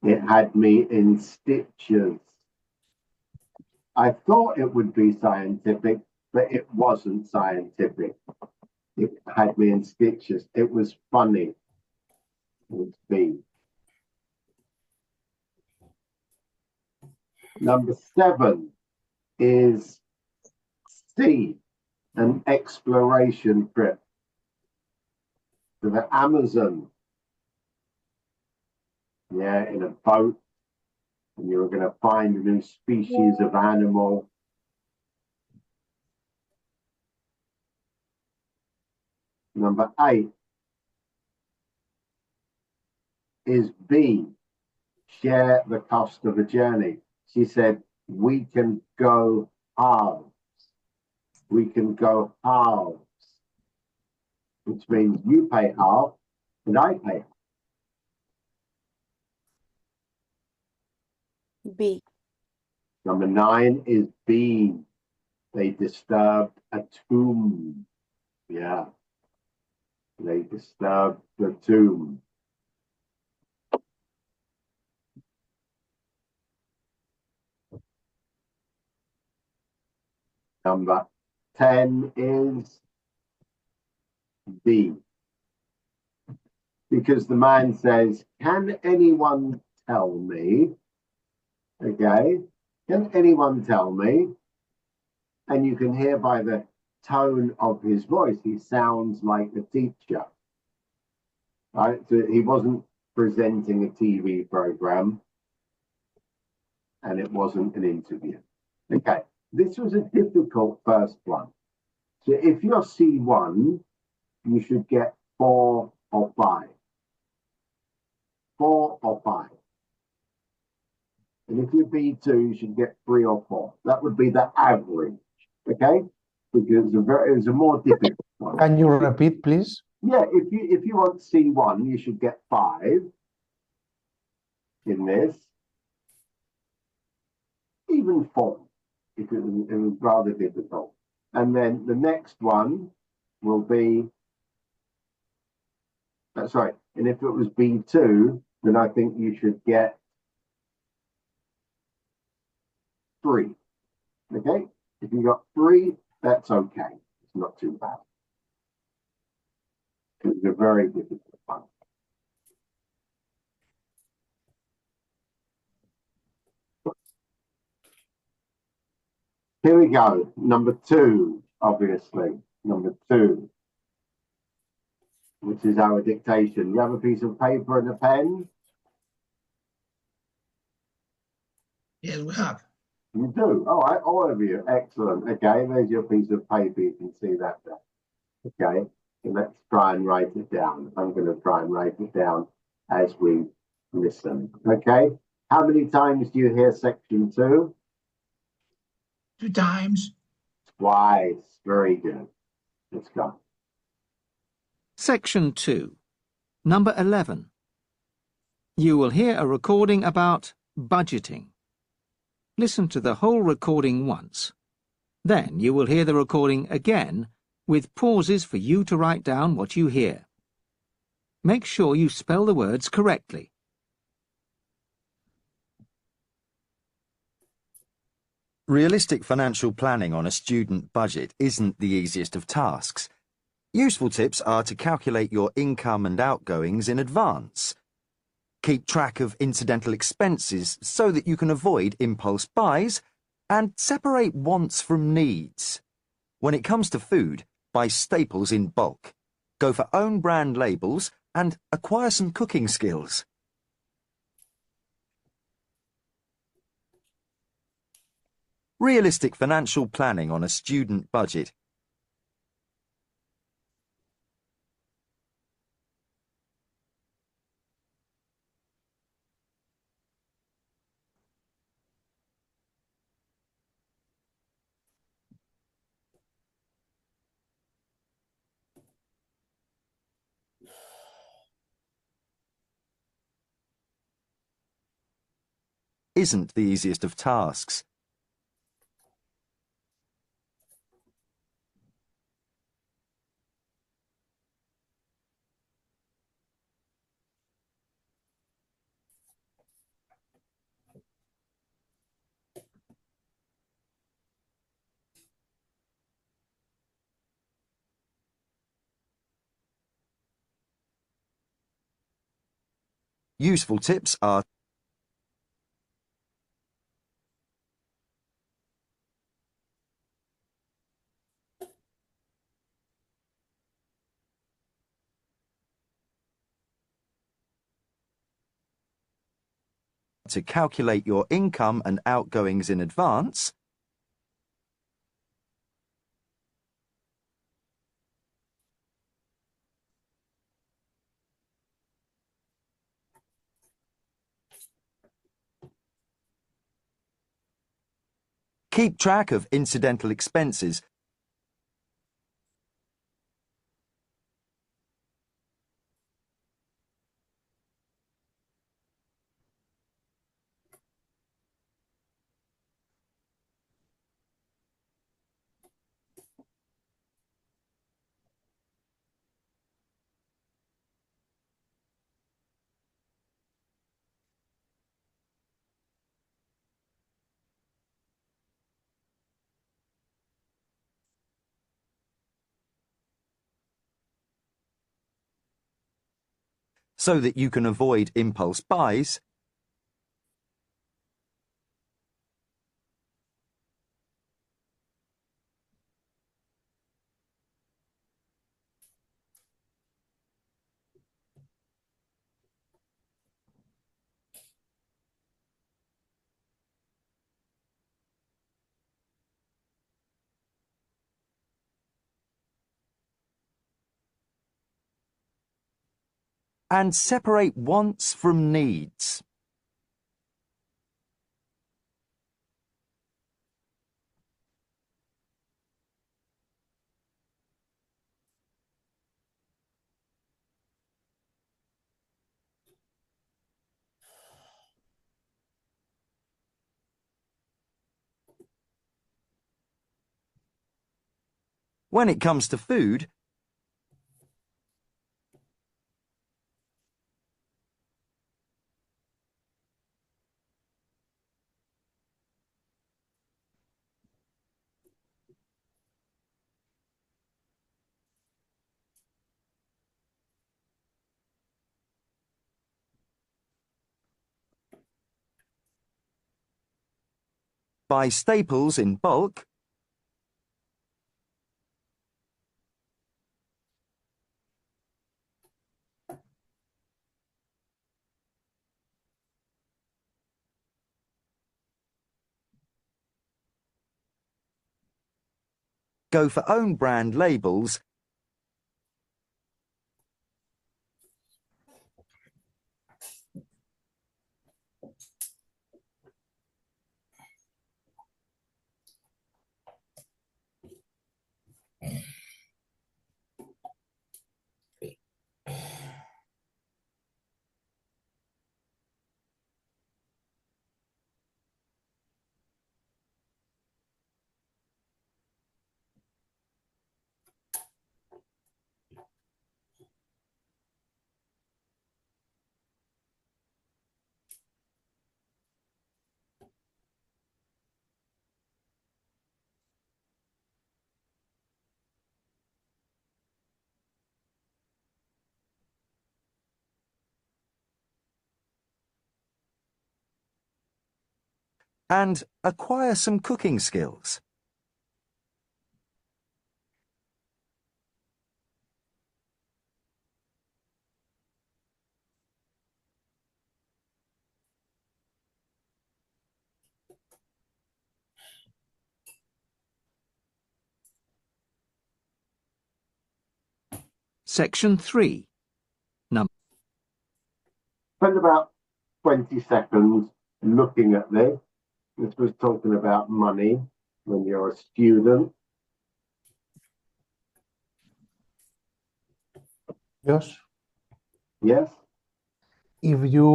It had me in stitches. I thought it would be scientific, but it wasn't scientific. It had me in stitches. It was funny. It was B. Number 7 is C, an exploration trip to the Amazon. Yeah, in a boat, and you were going to find a new species of animal. Number 8 is B, share the cost of a journey. She said, we can go halves. We can go halves, which means you pay half and I pay half. B. Number 9 is B. They disturbed a tomb. Yeah. They disturbed the tomb. Number 10 is B. Because the man says, can anyone tell me? Okay. Can anyone tell me? And you can hear by the tone of his voice, he sounds like a teacher. Right? So he wasn't presenting a TV program and it wasn't an interview. Okay. This was a difficult first one. So if you're C1, you should get 4 or 5. 4 or 5. And if you're B2, you should get 3 or 4. That would be the average. Okay? Because it was a more difficult one. Can you repeat, please? Yeah, if you want C1, you should get 5 in this. Even 4, if it was rather difficult. And then the next one will be That's right. And if it was B2, then I think you should get 3. Okay? If you got 3, that's okay. It's not too bad. It was a very difficult one. Here we go. Number 2, obviously. Number 2, which is our dictation. You have a piece of paper and a pen? Yes, we have. You do? All right, all of you. Excellent. Okay, there's your piece of paper. You can see that there. Okay, so let's try and write it down. I'm going to try and write it down as we listen. Okay, how many times do you hear section 2? 2 times. Twice. Very good. Let's go. Section 2. Number 11. You will hear a recording about budgeting. Listen to the whole recording once. Then you will hear the recording again, with pauses for you to write down what you hear. Make sure you spell the words correctly. Realistic financial planning on a student budget isn't the easiest of tasks. Useful tips are to calculate your income and outgoings in advance. Keep track of incidental expenses so that you can avoid impulse buys, and separate wants from needs. When it comes to food, buy staples in bulk. Go for own brand labels and acquire some cooking skills. Realistic financial planning on a student budget. Isn't the easiest of tasks. Useful tips are to calculate your income and outgoings in advance, keep track of incidental expenses, so that you can avoid impulse buys, and separate wants from needs. When it comes to food, buy staples in bulk, go for own brand labels, and acquire some cooking skills. Section 3. Spend about 20 seconds looking at this. This was talking about money when you're a student. Josh, Yes? if you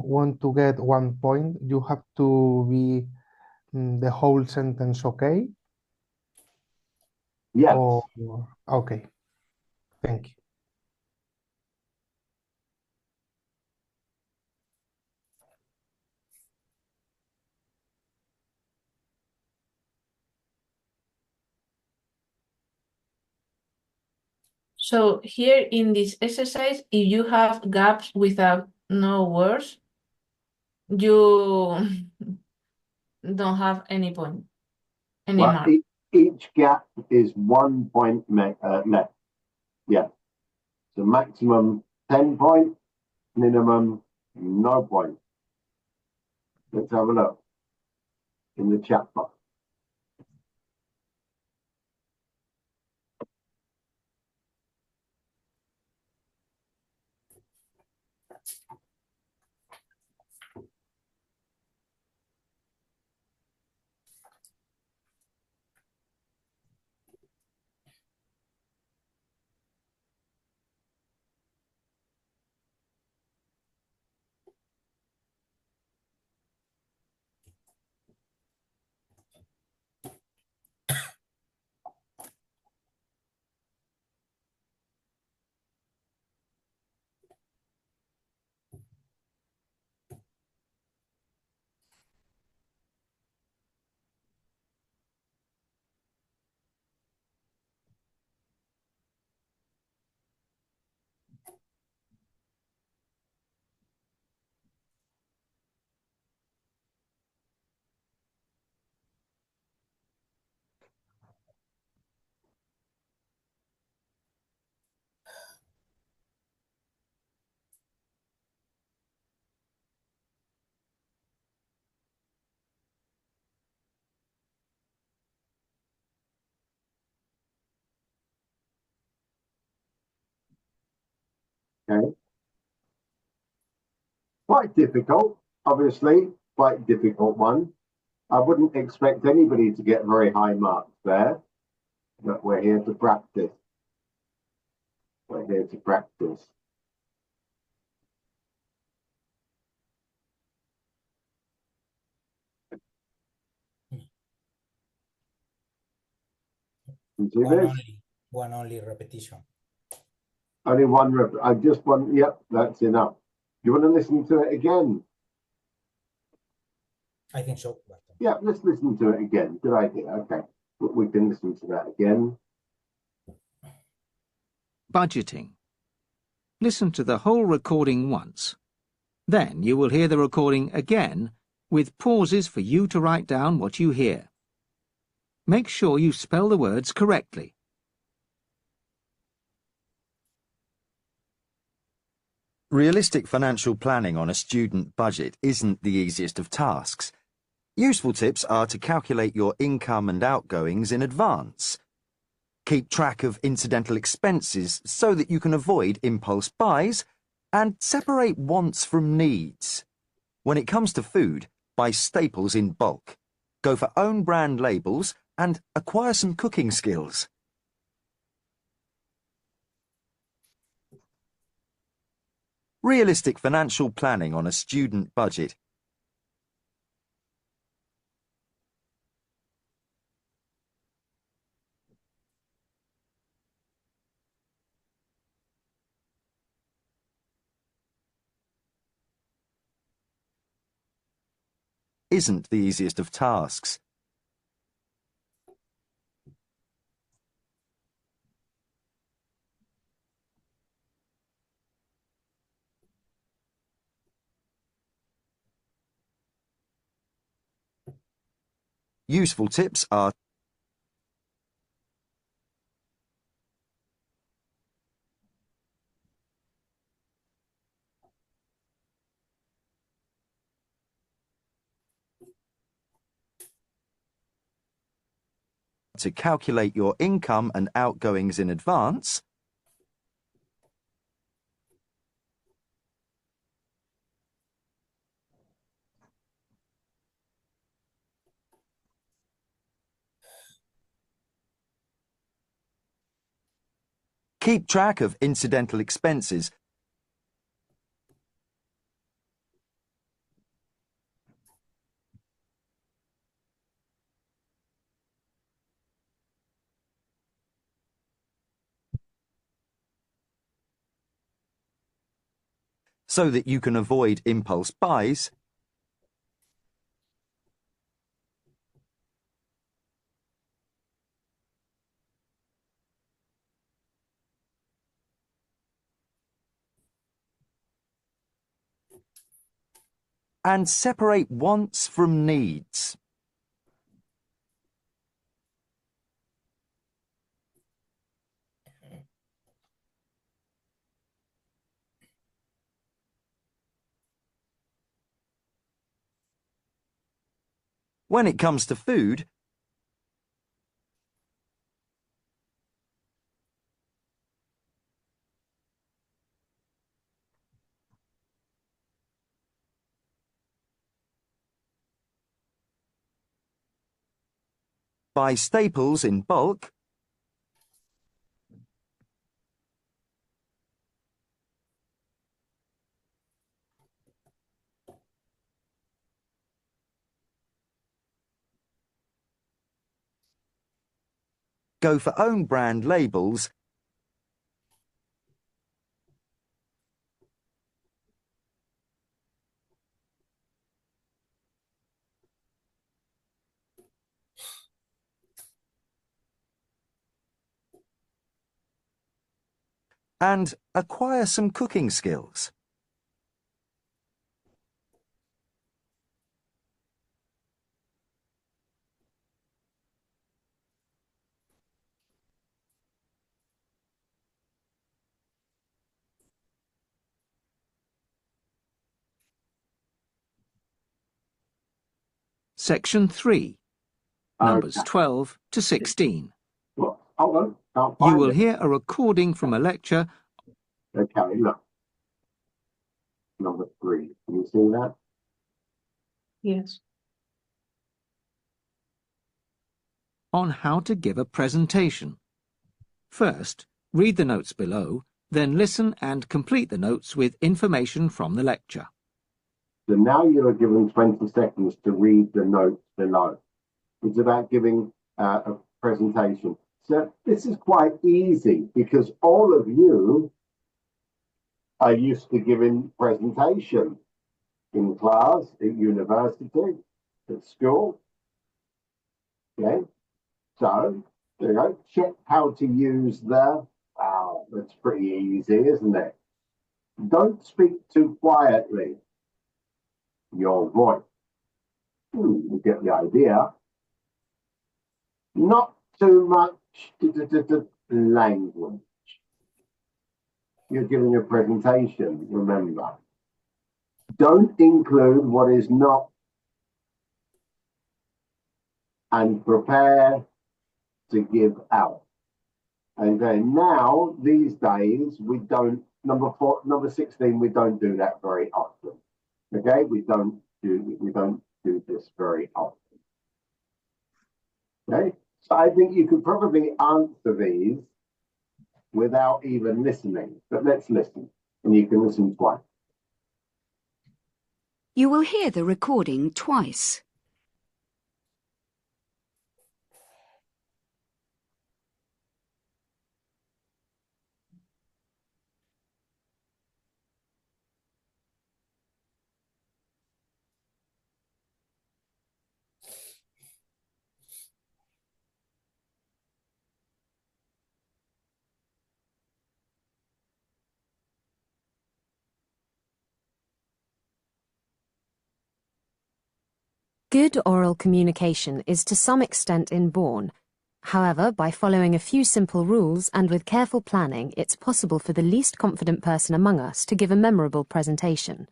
want to get 1 point, you have to be the whole sentence okay? Yes. Or, okay, thank you. So here in this exercise, if you have gaps without no words, you don't have any point, any Well, mark. each gap is 1 point left. Yeah. So maximum 10 points, minimum no point. Let's have a look in the chat box. Okay. Quite difficult, obviously, quite difficult one. I wouldn't expect anybody to get very high marks there, but we're here to practice. We're here to practice. You see this? One only repetition. Only one I just want, yep, that's enough. You want to listen to it again? I think so. Yeah, let's listen to it again. Good idea. Okay. We can listen to that again. Budgeting. Listen to the whole recording once. Then you will hear the recording again with pauses for you to write down what you hear. Make sure you spell the words correctly. Realistic financial planning on a student budget isn't the easiest of tasks. Useful tips are to calculate your income and outgoings in advance. Keep track of incidental expenses so that you can avoid impulse buys, and separate wants from needs. When it comes to food, buy staples in bulk. Go for own brand labels and acquire some cooking skills. Realistic financial planning on a student budget isn't the easiest of tasks. Useful tips are to calculate your income and outgoings in advance, keep track of incidental expenses, so that you can avoid impulse buys, and separate wants from needs. When it comes to food, buy staples in bulk, go for own brand labels, and acquire some cooking skills. Section 3, numbers 12 to 16. Look, hold on, can't You find will it. hear a recording from a lecture Okay, look. Number 3. Can you see that? Yes. on how to give a presentation. First, read the notes below, then listen and complete the notes with information from the lecture. So now you are given 20 seconds to read the notes below. It's about giving a presentation. So this is quite easy because all of you are used to giving presentations in class, at university, at school. Okay, so there you go. Check how to use the, wow, that's pretty easy, isn't it? Don't speak too quietly. Your voice You get the idea. Not too much language. You're giving a presentation, remember. Don't include what is not, and prepare to give out. And then now, these days, we don't, number 16, we don't do that very often. Okay, we don't do this very often. Okay, so I think you could probably answer these without even listening, but let's listen, and you can listen twice. You will hear the recording twice. Good oral communication is to some extent inborn. However, by following a few simple rules and with careful planning, it's possible for the least confident person among us to give a memorable presentation.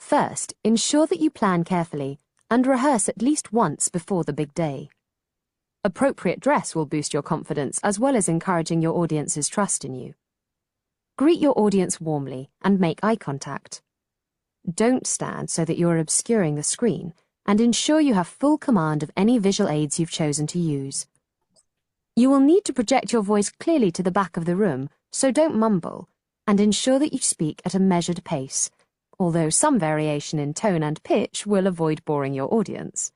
First, ensure that you plan carefully and rehearse at least once before the big day. Appropriate dress will boost your confidence as well as encouraging your audience's trust in you. Greet your audience warmly and make eye contact. Don't stand so that you're obscuring the screen, and ensure you have full command of any visual aids you've chosen to use. You will need to project your voice clearly to the back of the room, so don't mumble, and ensure that you speak at a measured pace, although some variation in tone and pitch will avoid boring your audience.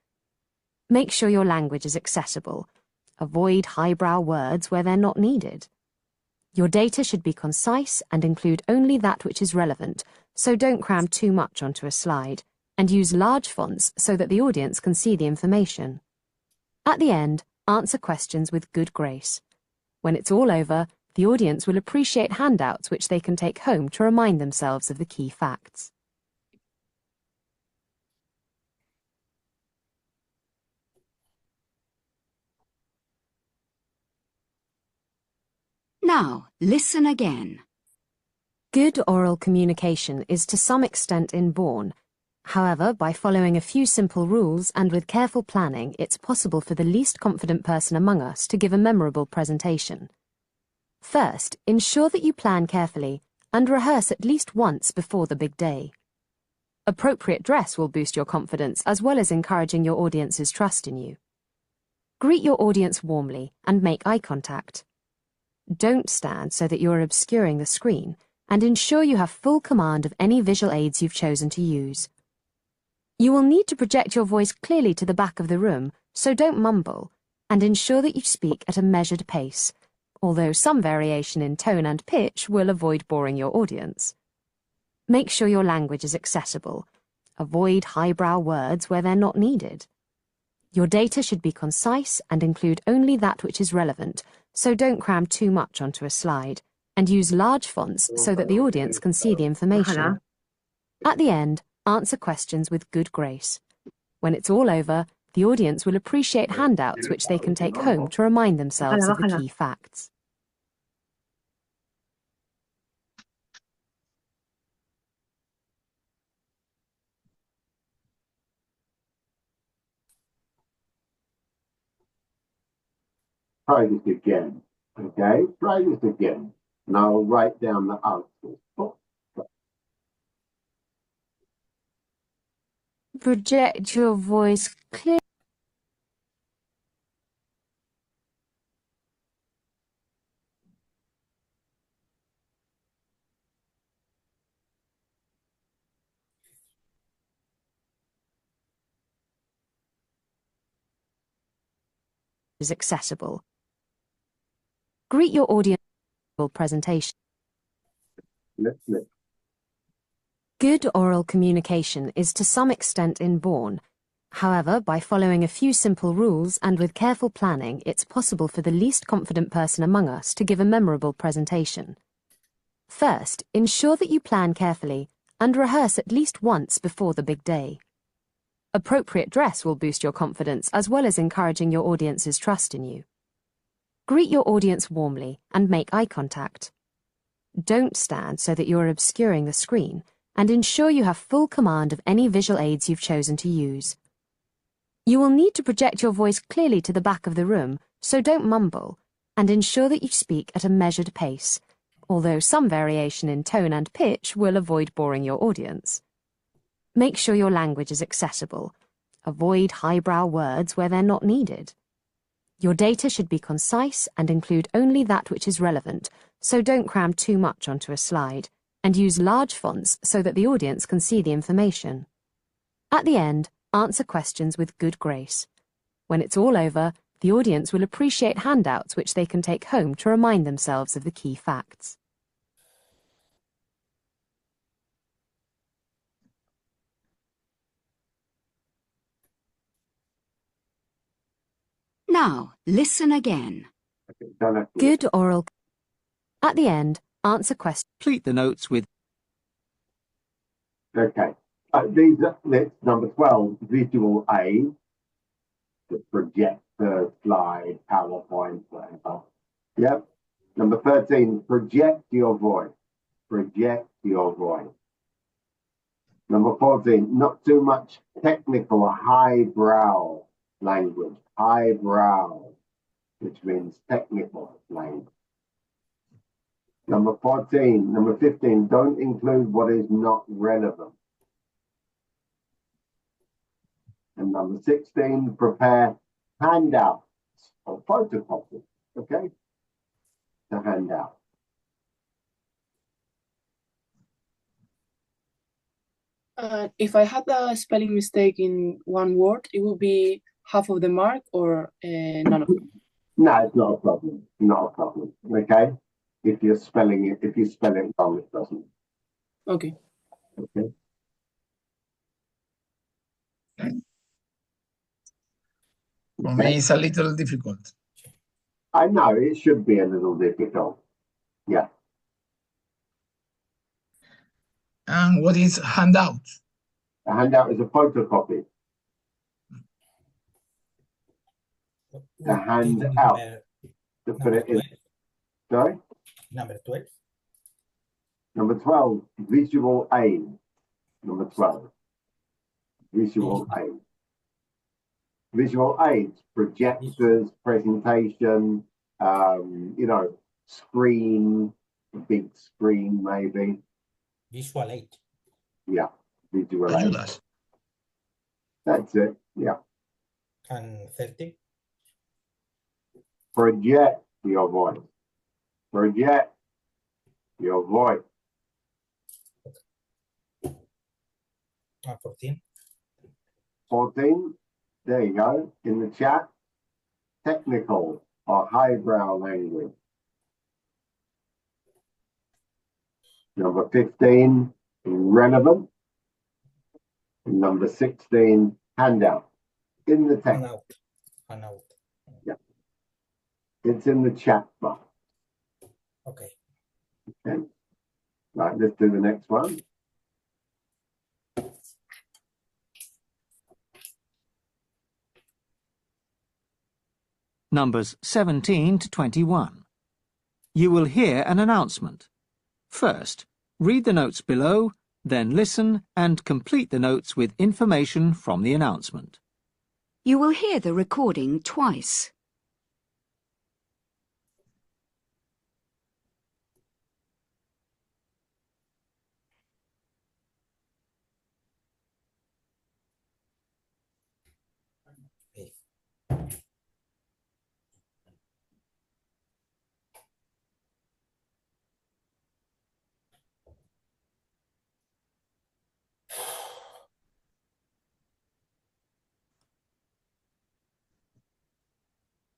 Make sure your language is accessible. Avoid highbrow words where they're not needed. Your data should be concise and include only that which is relevant, so don't cram too much onto a slide, and use large fonts so that the audience can see the information. At the end, answer questions with good grace. When it's all over, the audience will appreciate handouts which they can take home to remind themselves of the key facts. Now, listen again. Good oral communication is to some extent inborn. However, by following a few simple rules and with careful planning, it's possible for the least confident person among us to give a memorable presentation. First, ensure that you plan carefully and rehearse at least once before the big day. Appropriate dress will boost your confidence as well as encouraging your audience's trust in you. Greet your audience warmly and make eye contact. Don't stand so that you're obscuring the screen, and ensure you have full command of any visual aids you've chosen to use. You will need to project your voice clearly to the back of the room, so don't mumble, and ensure that you speak at a measured pace, although some variation in tone and pitch will avoid boring your audience. Make sure your language is accessible. Avoid highbrow words where they're not needed. Your data should be concise and include only that which is relevant, so don't cram too much onto a slide, and use large fonts so that the audience can see the information. At the end, answer questions with good grace. When it's all over, the audience will appreciate handouts which they can take home to remind themselves of the key facts. Try this again. Okay, try this again. And I'll write down the answers. Project your voice clearly. Is accessible. Greet your audience presentation. Good oral communication is to some extent inborn. However, by following a few simple rules and with careful planning, it's possible for the least confident person among us to give a memorable presentation. First, ensure that you plan carefully and rehearse at least once before the big day. Appropriate dress will boost your confidence as well as encouraging your audience's trust in you. Greet your audience warmly and make eye contact. Don't stand so that you're obscuring the screen, and ensure you have full command of any visual aids you've chosen to use. You will need to project your voice clearly to the back of the room, so don't mumble, and ensure that you speak at a measured pace, although some variation in tone and pitch will avoid boring your audience. Make sure your language is accessible. Avoid highbrow words where they're not needed. Your data should be concise and include only that which is relevant, so don't cram too much onto a slide, and use large fonts so that the audience can see the information. At the end, answer questions with good grace. When it's all over, the audience will appreciate handouts which they can take home to remind themselves of the key facts. Now, listen again. Good oral. At the end, answer questions. Complete the notes with. Okay. These are number 12, visual aid, the projector, slide, PowerPoint, whatever. Yep. Number 13, project your voice. Project your voice. Number 14, not too much technical, highbrow language. Highbrow, which means technical language. Number 15, don't include what is not relevant. And number 16, prepare handouts or photocopies, okay? To hand out. If I had a spelling mistake in one word, it would be half of the mark or none of them? No, it's not a problem. Not a problem, okay? If you're spelling it, if you spell it wrong, it doesn't. Okay. Okay. For me, it's a little difficult. I know, it should be a little difficult. Yeah. And what is handout? A handout is a photocopy. A handout. To put it in. Sorry? Number 12. Number 12, visual aid. Number 12. Visual aid. Visual aids, projectors, presentation, you know, screen, big screen maybe. Visual aid. Yeah, visual aid. That's it, yeah. And 30. Project your voice. Project your voice. 14. 14, there you go, in the chat. Technical or highbrow language. Number 15, relevant. Number 16, handout. In the text. Handout. Yeah. It's in the chat box. Okay. Okay. Right, let's do the next one. Numbers 17 to 21. You will hear an announcement. First, read the notes below, then listen and complete the notes with information from the announcement. You will hear the recording twice.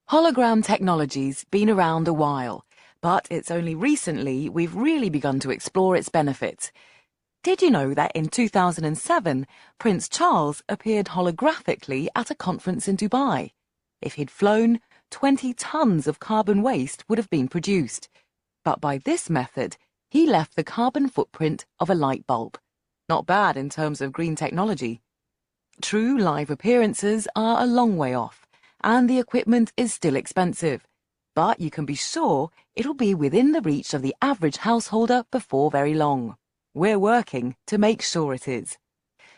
Hologram technology's been around a while, but it's only recently we've really begun to explore its benefits. Did you know that in 2007, Prince Charles appeared holographically at a conference in Dubai? If he'd flown, 20 tons of carbon waste would have been produced. But by this method, he left the carbon footprint of a light bulb. Not bad in terms of green technology. True live appearances are a long way off, and the equipment is still expensive. But you can be sure it'll be within the reach of the average householder before very long. We're working to make sure it is.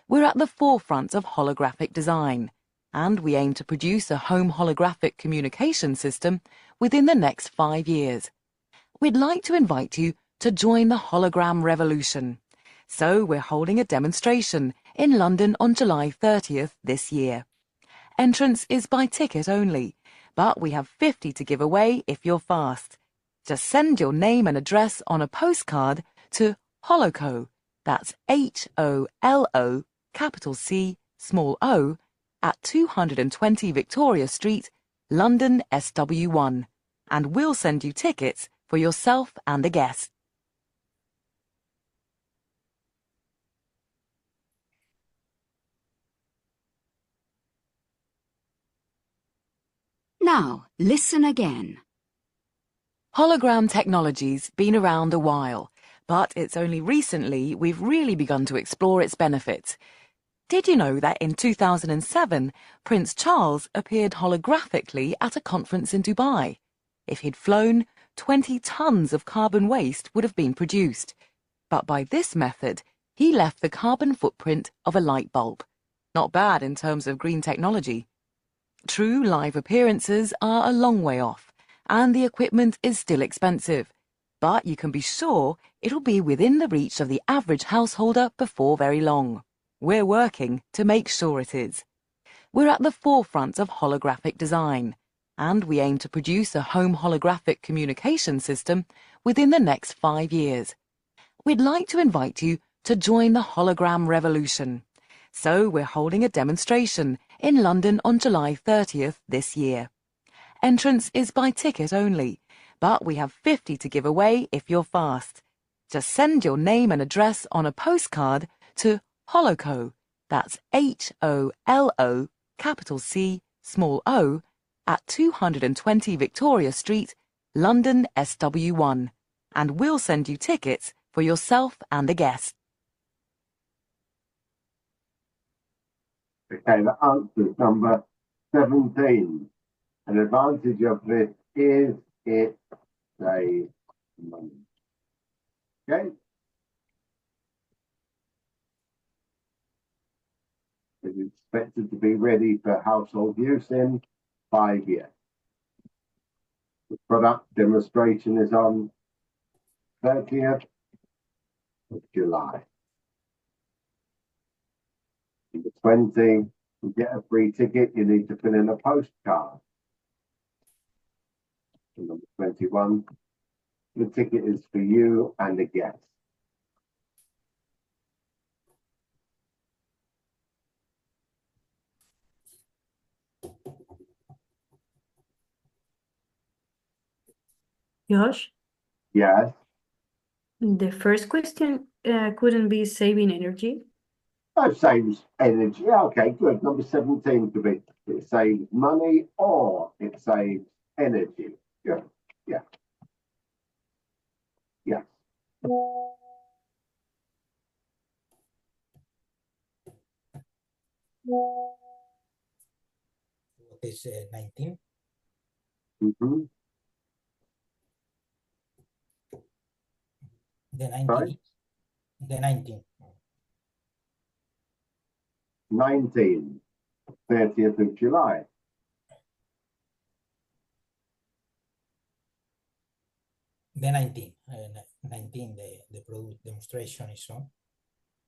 We're at the forefront of holographic design, and we aim to produce a home holographic communication system within the next 5 years. We'd like to invite you to join the hologram revolution. So we're holding a demonstration in London on July 30th this year. Entrance is by ticket only, but we have 50 to give away if you're fast. Just send your name and address on a postcard to Holoco, that's HOLO, capital C, small o, at 220 Victoria Street, London SW1, and we'll send you tickets for yourself and a guest. Now, listen again. Hologram technology's been around a while, but it's only recently we've really begun to explore its benefits. Did you know that in 2007, Prince Charles appeared holographically at a conference in Dubai? If he'd flown, 20 tons of carbon waste would have been produced. But by this method, he left the carbon footprint of a light bulb. Not bad in terms of green technology. True live appearances are a long way off, and the equipment is still expensive. But you can be sure it'll be within the reach of the average householder before very long. We're working to make sure it is. We're at the forefront of holographic design, and we aim to produce a home holographic communication system within the next 5 years. We'd like to invite you to join the hologram revolution. So we're holding a demonstration in London on July 30th this year. Entrance is by ticket only, but we have 50 to give away if you're fast. Just send your name and address on a postcard to Holoco, that's HOLO, capital C, small o, at 220 Victoria Street, London SW1, and we'll send you tickets for yourself and a guest. Okay, the answer is number 17. An advantage of this is it saves money. Okay? It is expected to be ready for household use in 5 years. The product demonstration is on 30th of July. Number 20, you get a free ticket, you need to fill in a postcard. And number 21, the ticket is for you and a guest. Josh, Yes. the first question couldn't be saving energy. That saves energy. Yeah, okay, good. Number 17 could be it saves money or it saves energy. Good. Yeah. Yes. What is 19? Mm-hmm. The 19. Sorry? The 19. 19, 30th of July. The 19. 19, the product demonstration is on.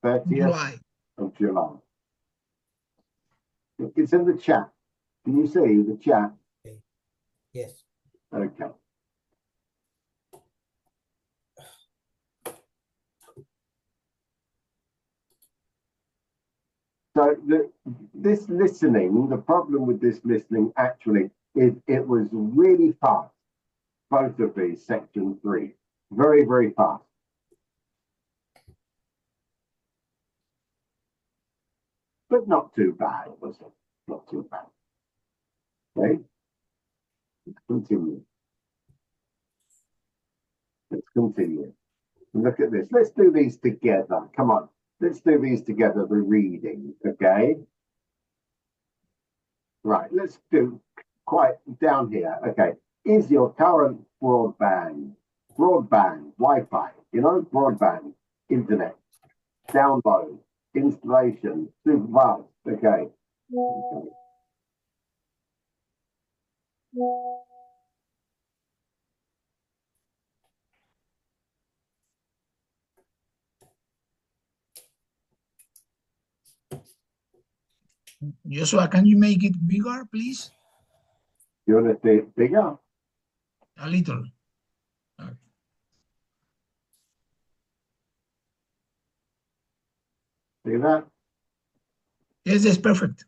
30th July. of July. It's in the chat. Can you see the chat? Yes. Okay. So this listening, the problem with this listening actually is it was really fast. Both of these, section 3. Very, very fast. But not too bad, was it? Not too bad. Okay. Let's continue. Let's continue. Look at this. Let's do these together. Come on. Let's do these together, the reading, okay? Right, let's do quite down here. Okay, is your current broadband, Wi-Fi, broadband, internet, download, installation, super fast? Okay. Joshua, can you make it bigger, please? You want to see it bigger? A little. See that? Yes, yes, perfect.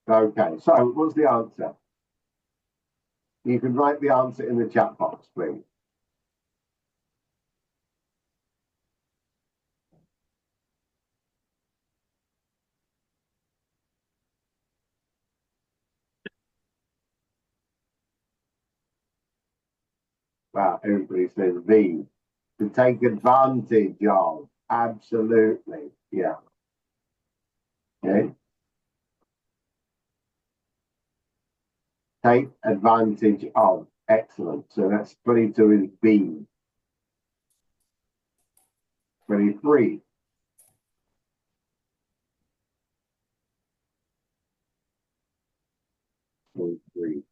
Okay, so what's the answer? You can write the answer in the chat box, please. Wow, everybody says V. To take advantage of. Absolutely. Yeah. Okay. Take advantage of. Excellent. So that's 22 is B. 23. 23.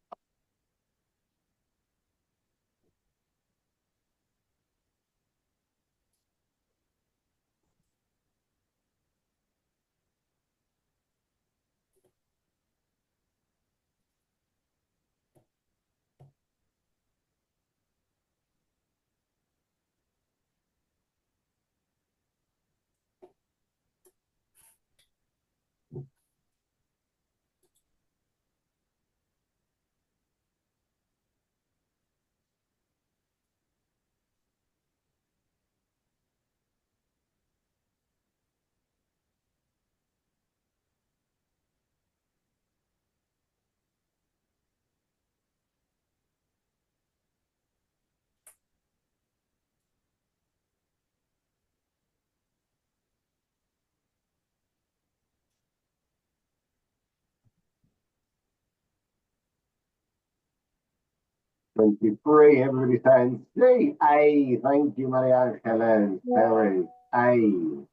Everybody saying C. A. Thank you, Maria Angeles. There is A.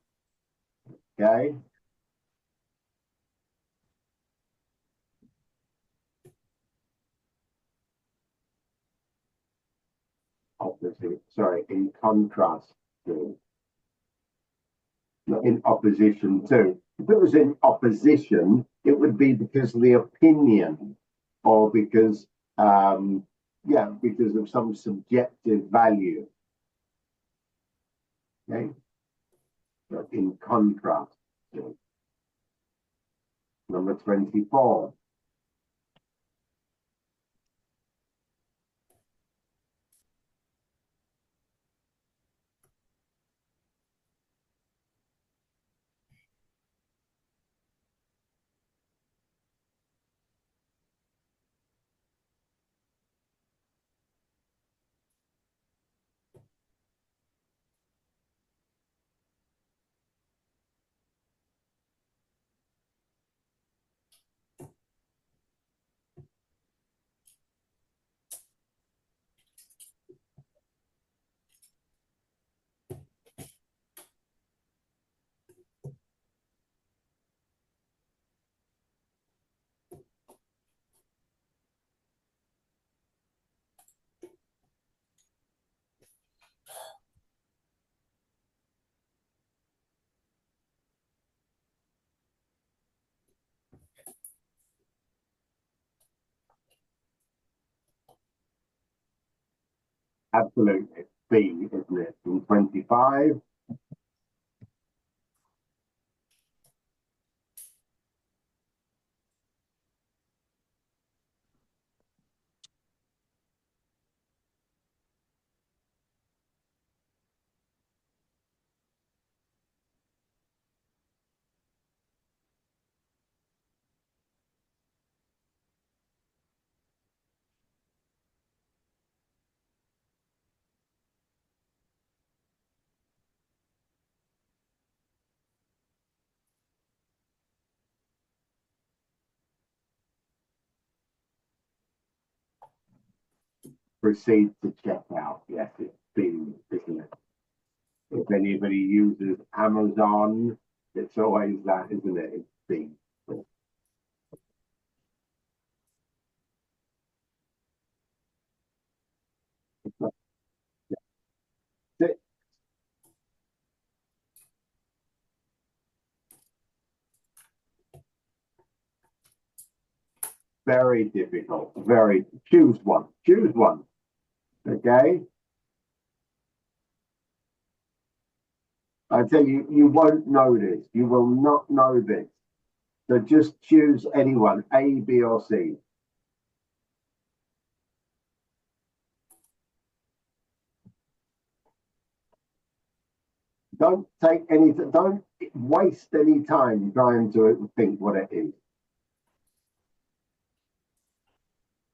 Okay. Opposite. Sorry, in contrast to. Not in opposition to. If it was in opposition, it would be because of the opinion or because, because of some subjective value. Okay. So in contrast to. Number 24. Absolutely. B, isn't it? In 25. proceed to checkout. Yes, it's B, isn't it? If anybody uses Amazon, it's always that, isn't it? It's B. Six. Very difficult. Very. Choose one. Choose one. Okay. I tell you, you won't know this. You will not know this. So just choose anyone, A, B, or C. Don't take any. Don't waste any time trying to think what it is.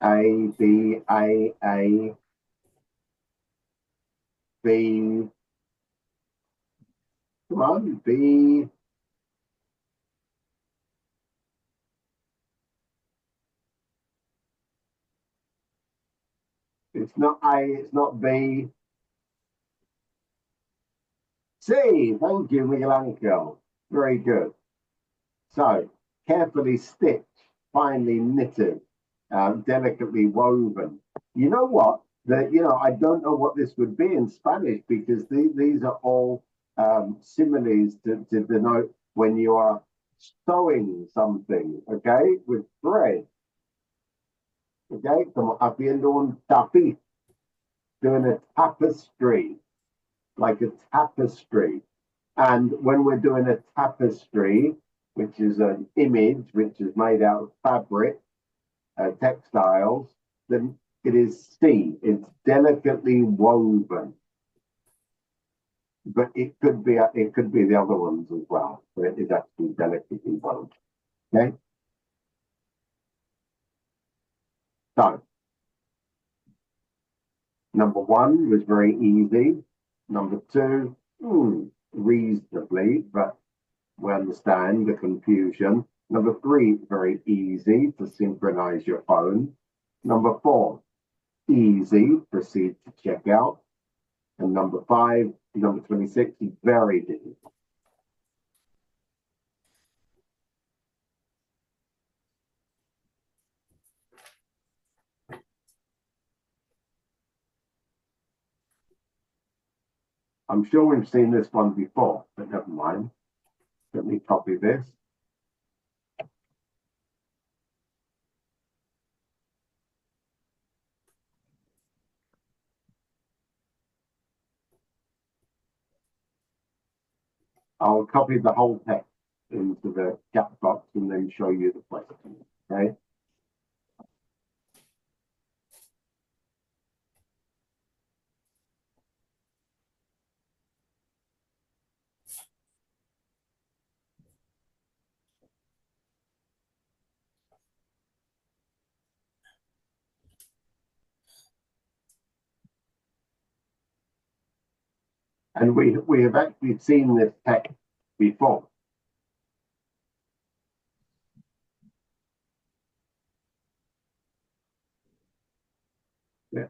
A, B, A, B. Come on, B. It's not A, it's not B. C. Thank you, Michelangelo. Very good. So, carefully stitched, finely knitted, delicately woven. You know what? I don't know what this would be in Spanish because these are all similes to denote when you are sewing something, okay, with thread. Okay, como haciendo un tapiz, doing a tapestry, like a tapestry. And when we're doing a tapestry, which is an image which is made out of fabric, textiles, then it is C. It's delicately woven. But it could be the other ones as well. But it is actually delicately woven. Okay. So number one was very easy. Number two, reasonably, but we understand the confusion. Number three, very easy to synchronize your phone. Number four, easy, proceed to checkout. And number five, number 26, very difficult. I'm sure we've seen this one before, but never mind. Let me copy this. I'll copy the whole text into the chat box and then show you the question. Okay. And we have actually seen this text before. Yeah.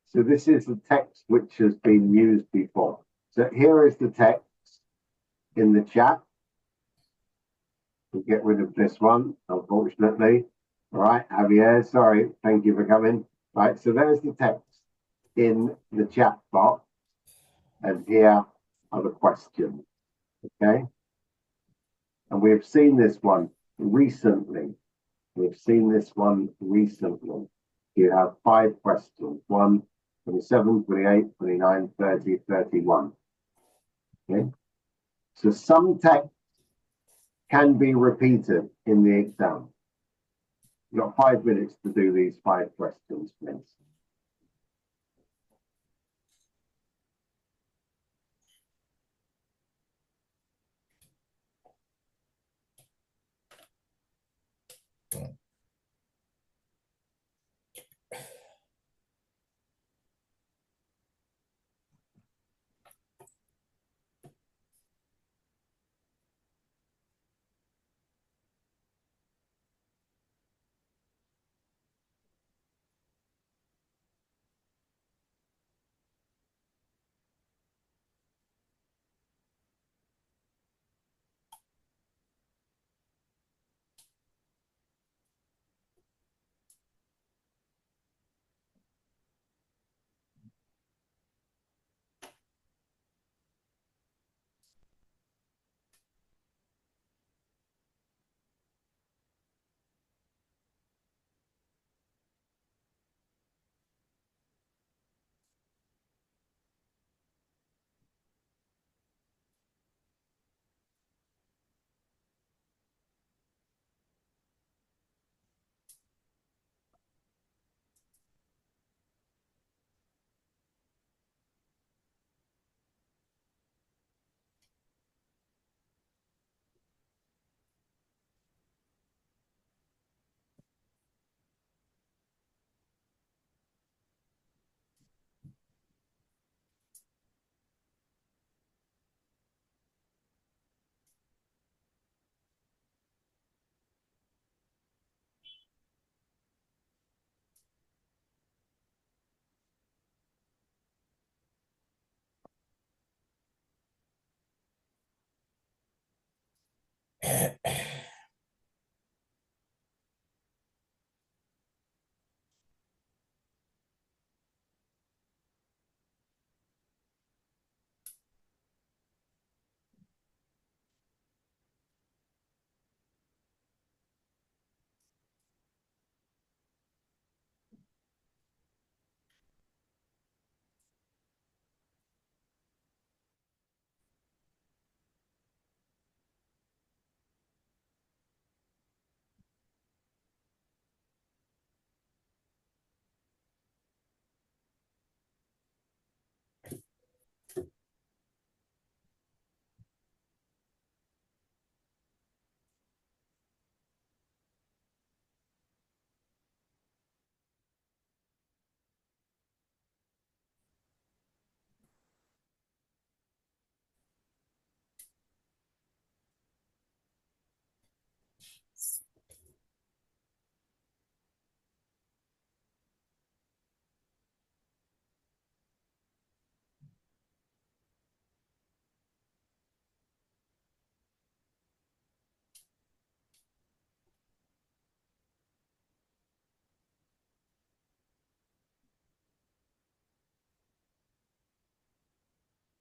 So this is the text which has been used before. So here is the text in the chat. We'll get rid of this one, unfortunately. All right, Javier, sorry, thank you for coming. Right, so there's the text in the chat box. And here are the questions, okay? And we've seen this one recently. We've seen this one recently. You have 5 questions, 1, 27, 28, 29, 30, 31. Okay? So some text can be repeated in the exam. You've got 5 minutes to do these 5 questions, please.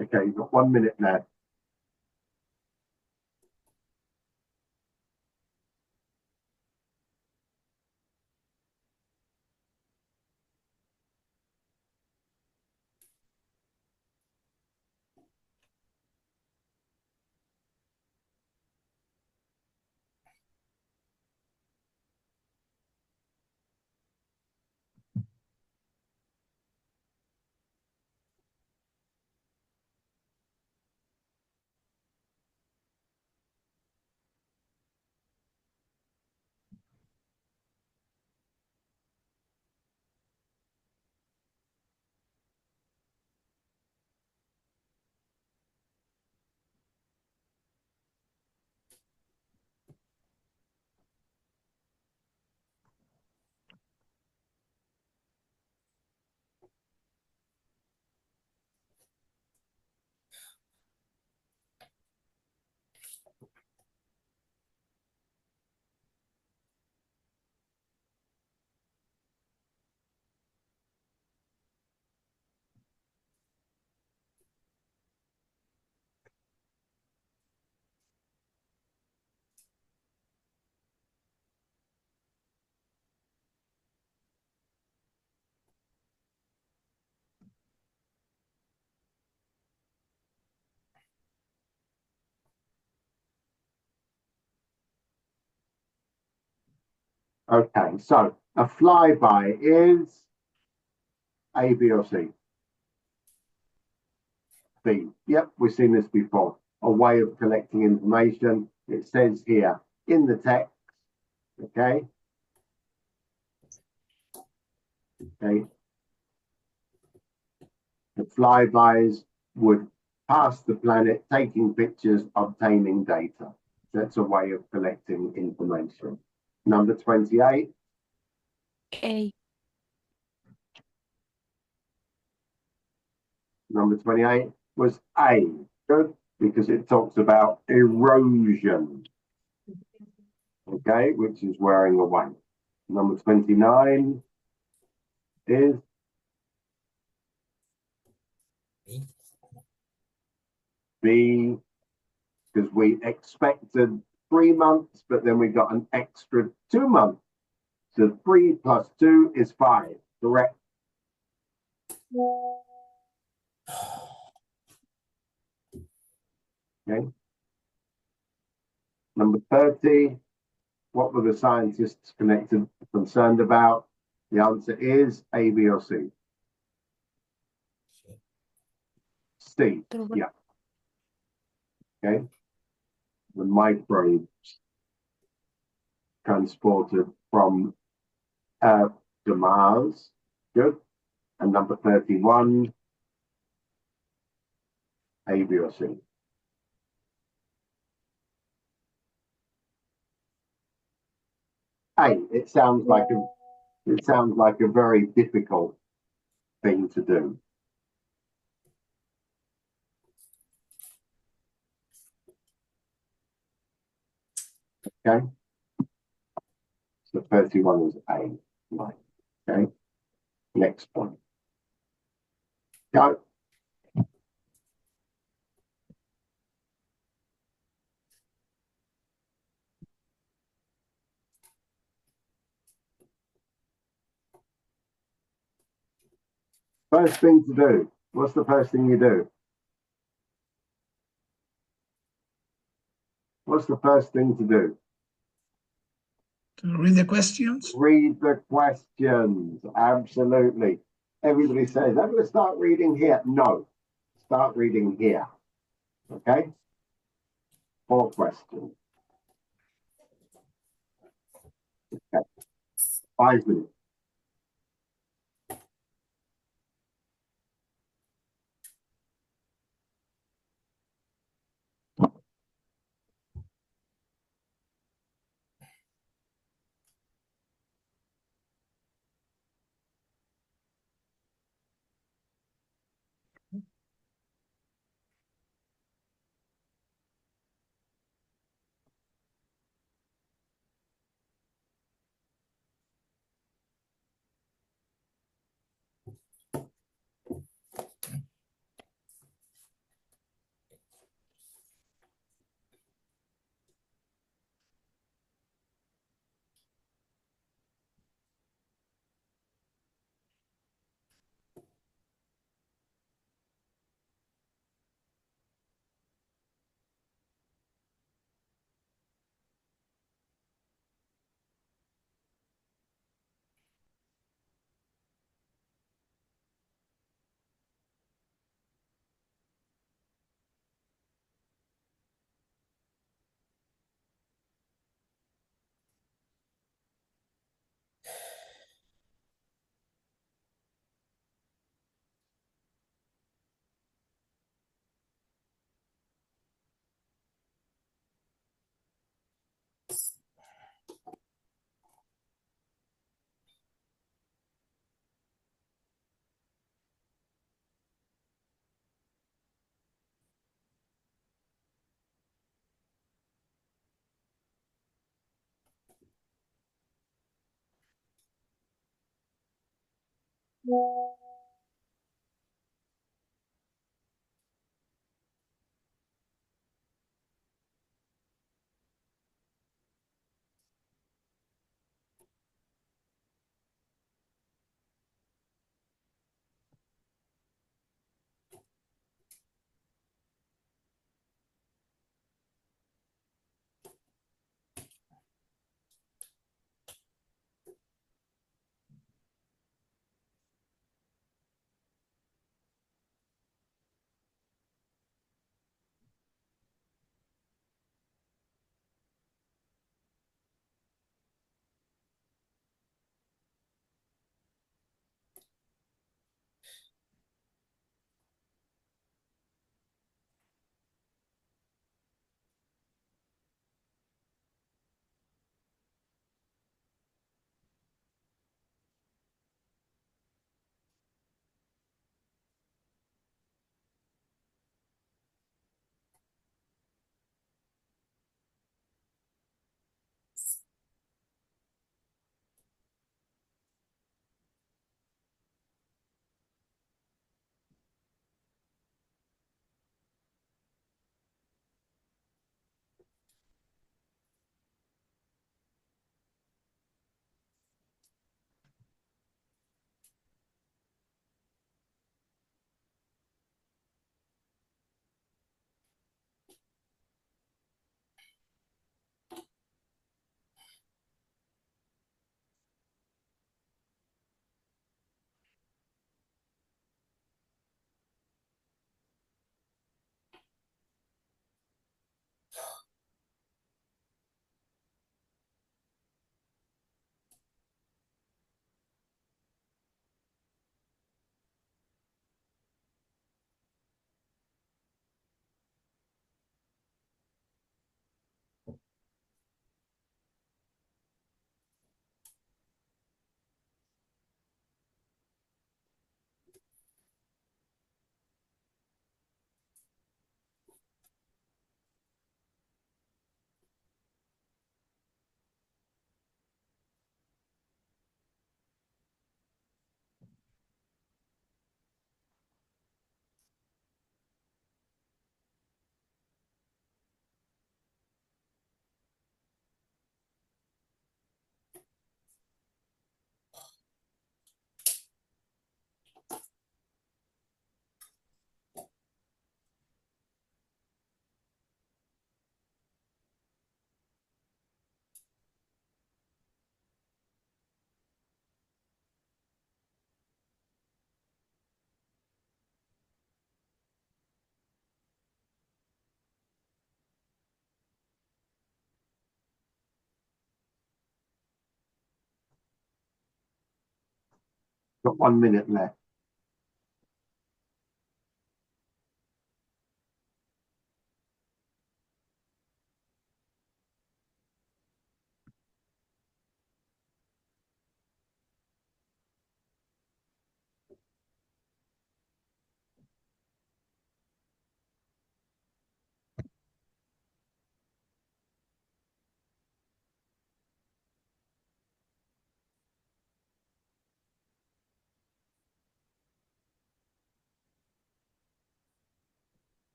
Okay, you've got 1 minute left. Okay, so a flyby is A, B, or C? B. Yep, we've seen this before. A way of collecting information. It says here in the text. Okay. Okay. The flybys would pass the planet, taking pictures, obtaining data. That's a way of collecting information. Number 28. A. Number 28 was A. Good, because it talks about erosion. Okay, which is wearing away. Number 29 is B, because we expected 3 months, but then we got an extra 2 months. So 3 plus 2 is 5. Correct. Okay. Number 30, what were the scientists concerned about? The answer is A, B, or C? C. Yeah. Okay. The microbes transported from Earth to Mars. Good. And number 31, A, B, or C? A. It sounds like a very difficult thing to do. Okay. So 31 is A. Right. Okay. Next one. Go. First thing to do. What's the first thing you do? What's the first thing to do? To read the questions? Read the questions. Absolutely. Everybody says, I'm going to start reading here. No. Start reading here. Okay? 4 questions. Okay. 5 minutes. Got 1 minute left.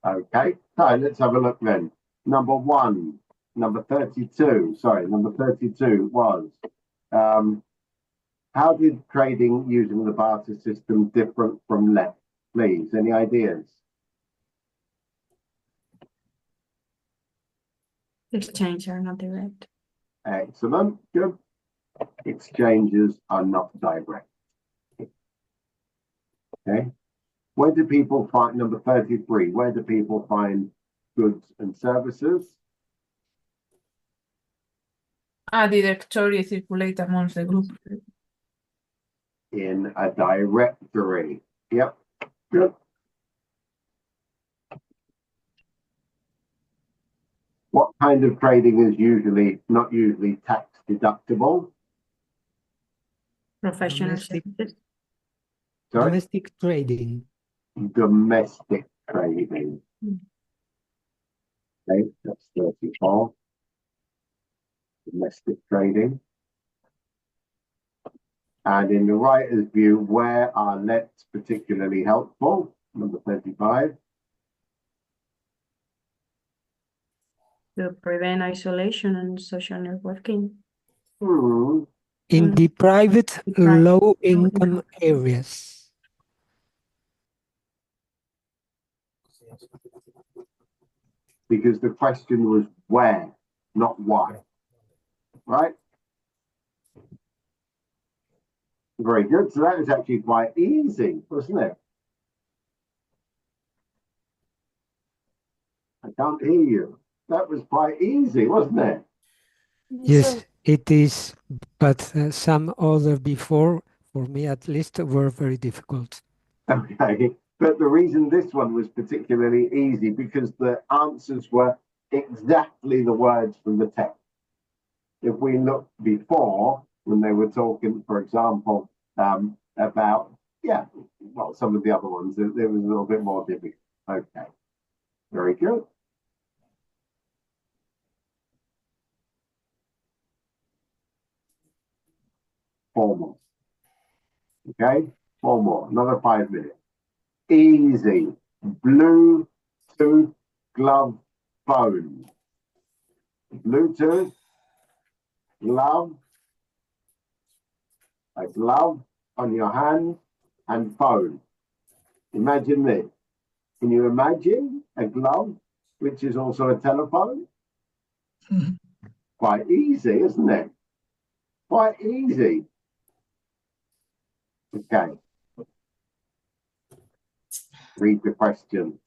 Okay, so let's have a look then. Number 32 was, how did trading using the barter system different from left? Please, any ideas? Exchange are not direct. Excellent, good. Exchanges are not direct. Okay. Where do people find, number 33, where do people find goods and services? A directory circulate amongst the group. In a directory. Yep, good. What kind of trading is not usually tax deductible? Professional Domestic. services. Sorry? Domestic trading. Domestic trading. Okay, that's 34. Domestic trading. And in the writer's view, where are lets particularly helpful? Number 35. To prevent isolation and social networking. In the private low-income areas. Because the question was where, not why. Right? Very good. So that was actually quite easy, wasn't it? I can't hear you. That was quite easy, wasn't it? Yes, it is, but some other before, for me at least, were very difficult. Okay. But the reason this one was particularly easy because the answers were exactly the words from the text. If we look before, when they were talking, for example, about, some of the other ones, it was a little bit more difficult. Okay. Very good. Four more. Okay, four more. Another 5 minutes. Easy. Bluetooth glove phone. Bluetooth glove. A glove on your hand and phone. Imagine this. Can you imagine a glove which is also a telephone? Quite easy, isn't it? Quite easy. Okay. Read the question.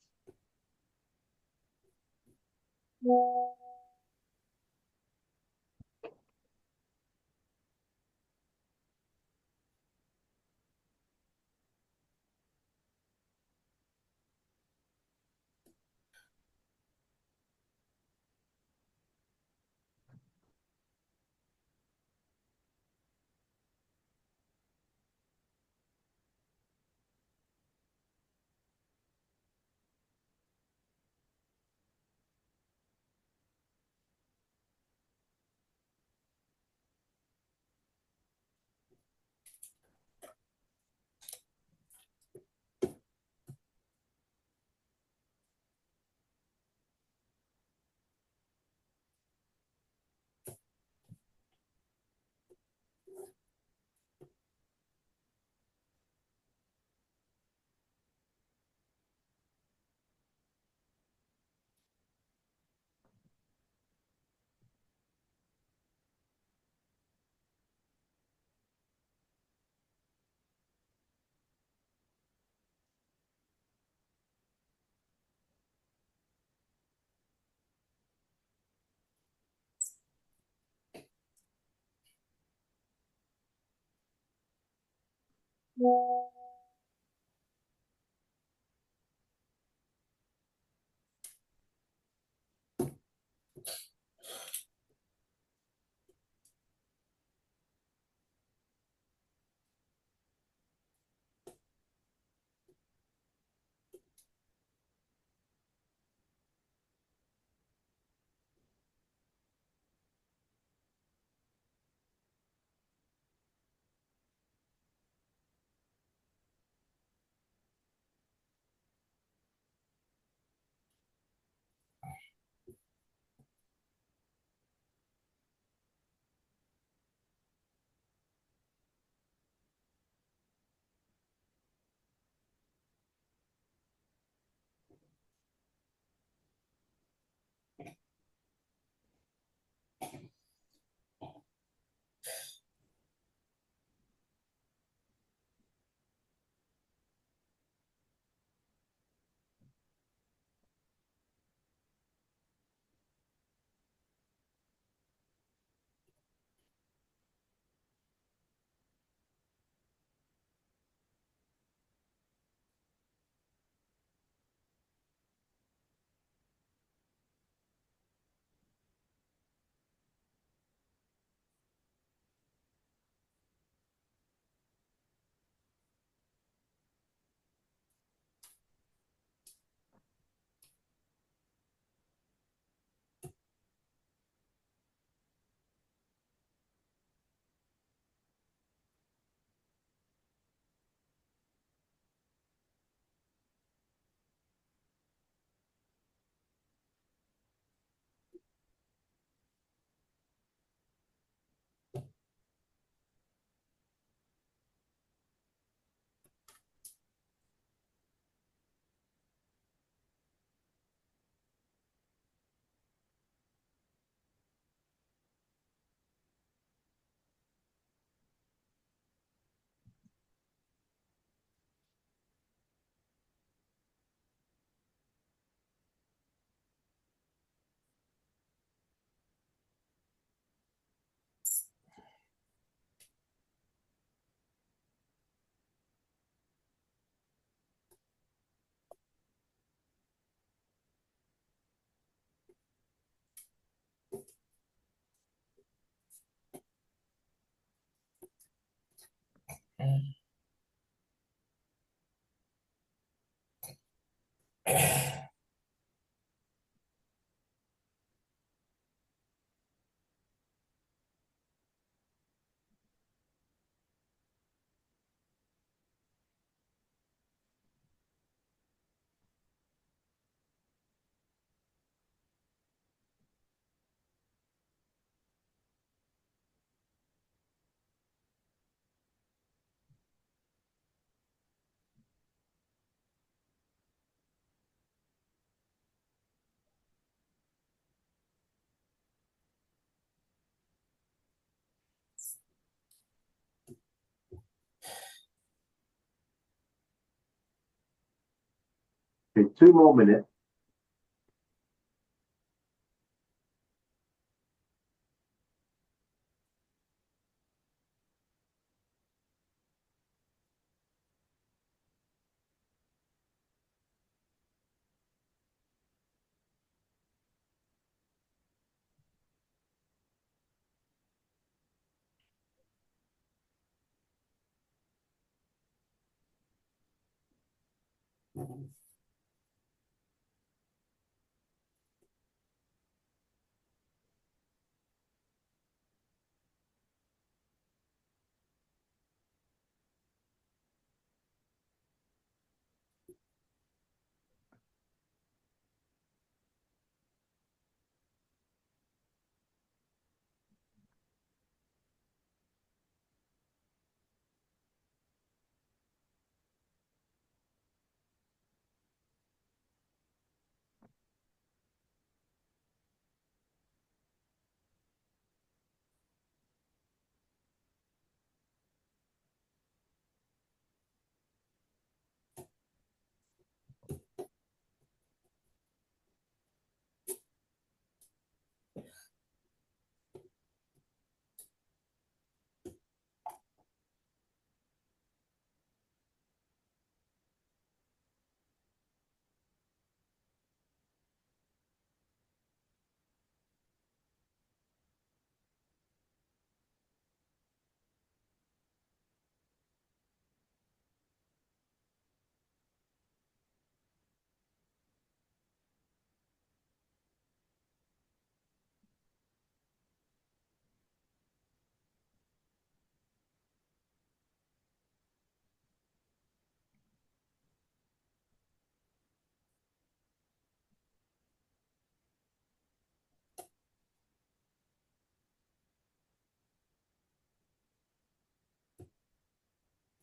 Okay, 2 more minutes.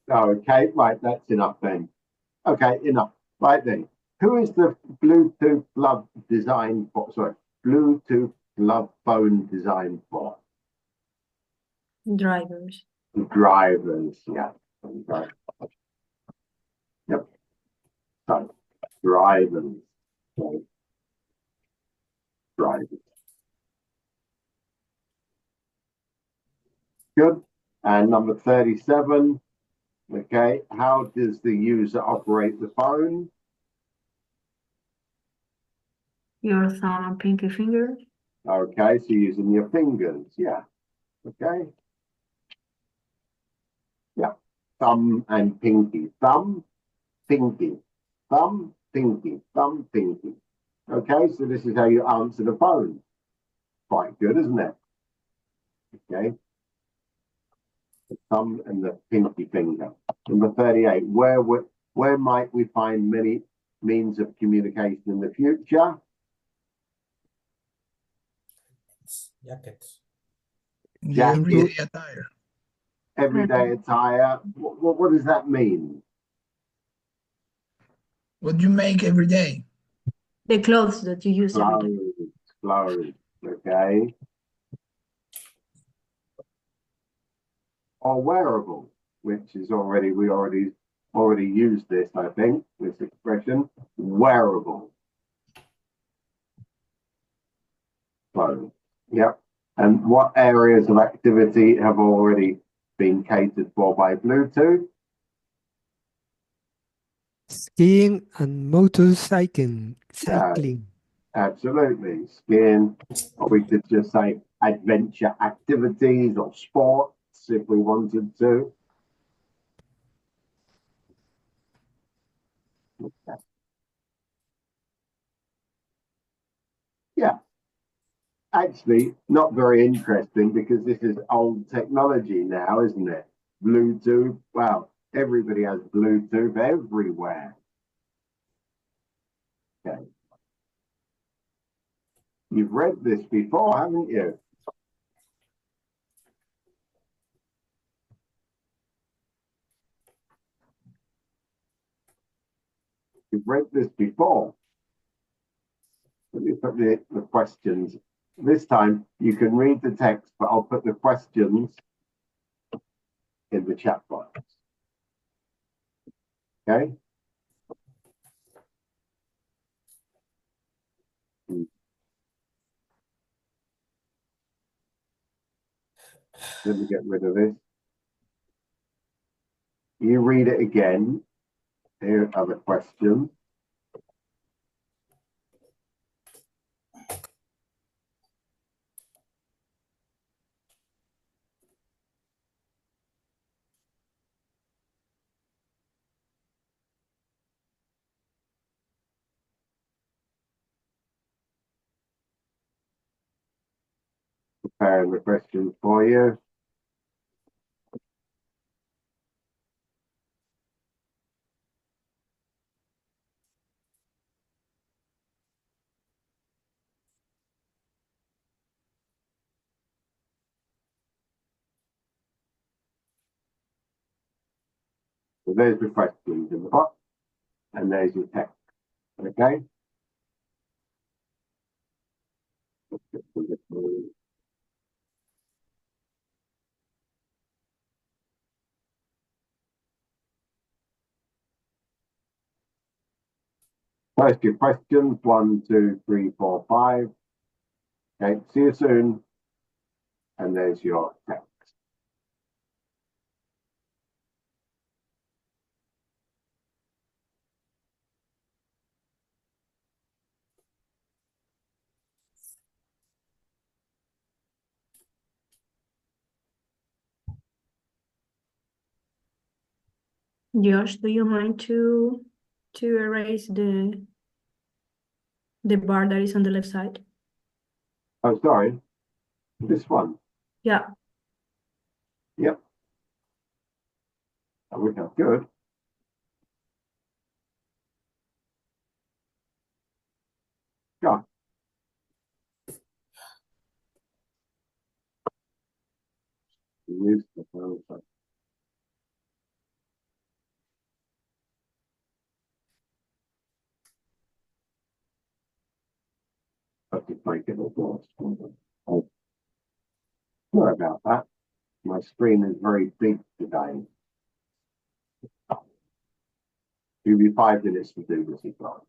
Okay, right, that's enough then. Okay, enough. Right then. Who is the Bluetooth glove designed for? Sorry, Bluetooth glove phone designed for? Drivers. Drivers, yeah. Yep. So, drivers. So, drivers. Good. And number 37. Okay, how does the user operate the phone? Your thumb and pinky finger. Okay, so using your fingers, yeah. Okay. Yeah. Thumb and pinky. Thumb, pinky. Thumb, pinky. Thumb, pinky. Okay, so this is how you answer the phone. Quite good, isn't it? Okay. The thumb and the pinky finger. Number 38. Where might we find many means of communication in the future? Jackets. Jacket. Everyday attire. Everyday attire. What does that mean? What you make every day. The clothes that you use every day. Clothes. Okay. Or wearable, which is we already used this, I think, this expression, wearable. So, yep. And what areas of activity have already been catered for by Bluetooth? Skiing and motorcycling. Cycling. Absolutely. Skiing, or we could just say adventure activities or sports if we wanted to. Okay. Yeah. Actually, not very interesting because this is old technology now, isn't it? Bluetooth. Well, everybody has Bluetooth everywhere. Okay. You've read this before, haven't you? You've read this before. Let me put the questions. This time you can read the text, but I'll put the questions in the chat box. Okay? Let me get rid of this. You read it again. Here are the questions. Preparing the questions for you. So there's the questions in the box, and there's your text. Okay? First your questions, 1, 2, 3, 4, 5. Okay, see you soon. And there's your text. Josh, do you mind to erase the bar that is on the left side? Oh, sorry. This one. Yeah. Yep. I think that's good. Go. Use the phone. just make it a glass. Oh, sorry about that. My screen is very big today. Give you 5 minutes to do this as well.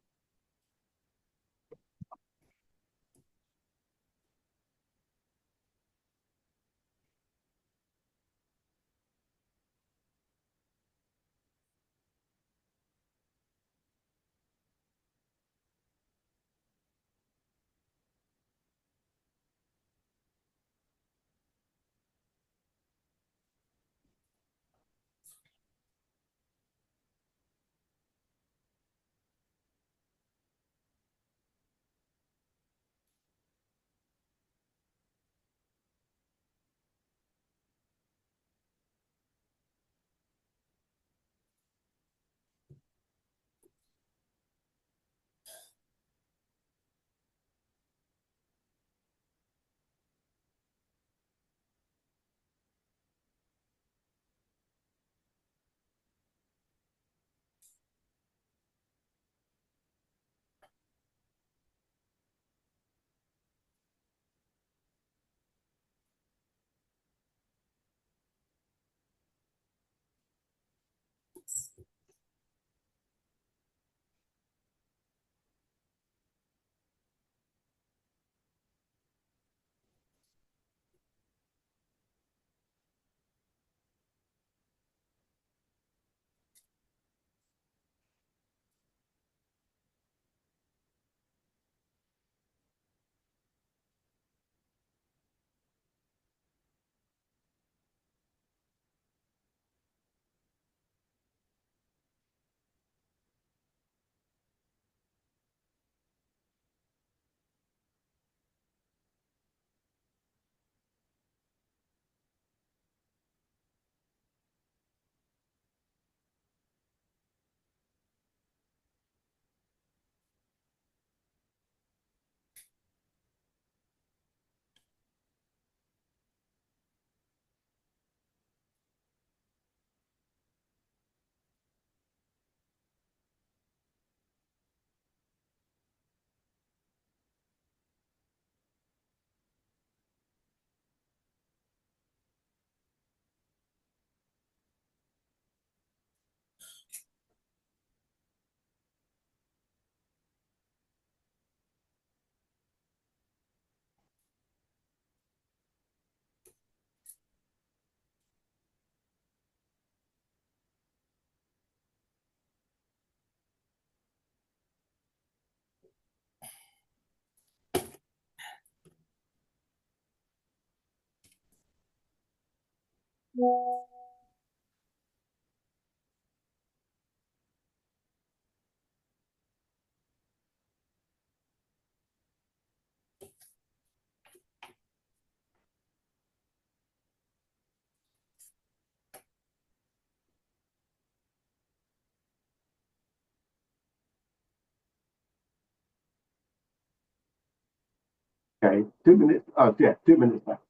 Okay, 2 minutes. Oh, yeah, 2 minutes left.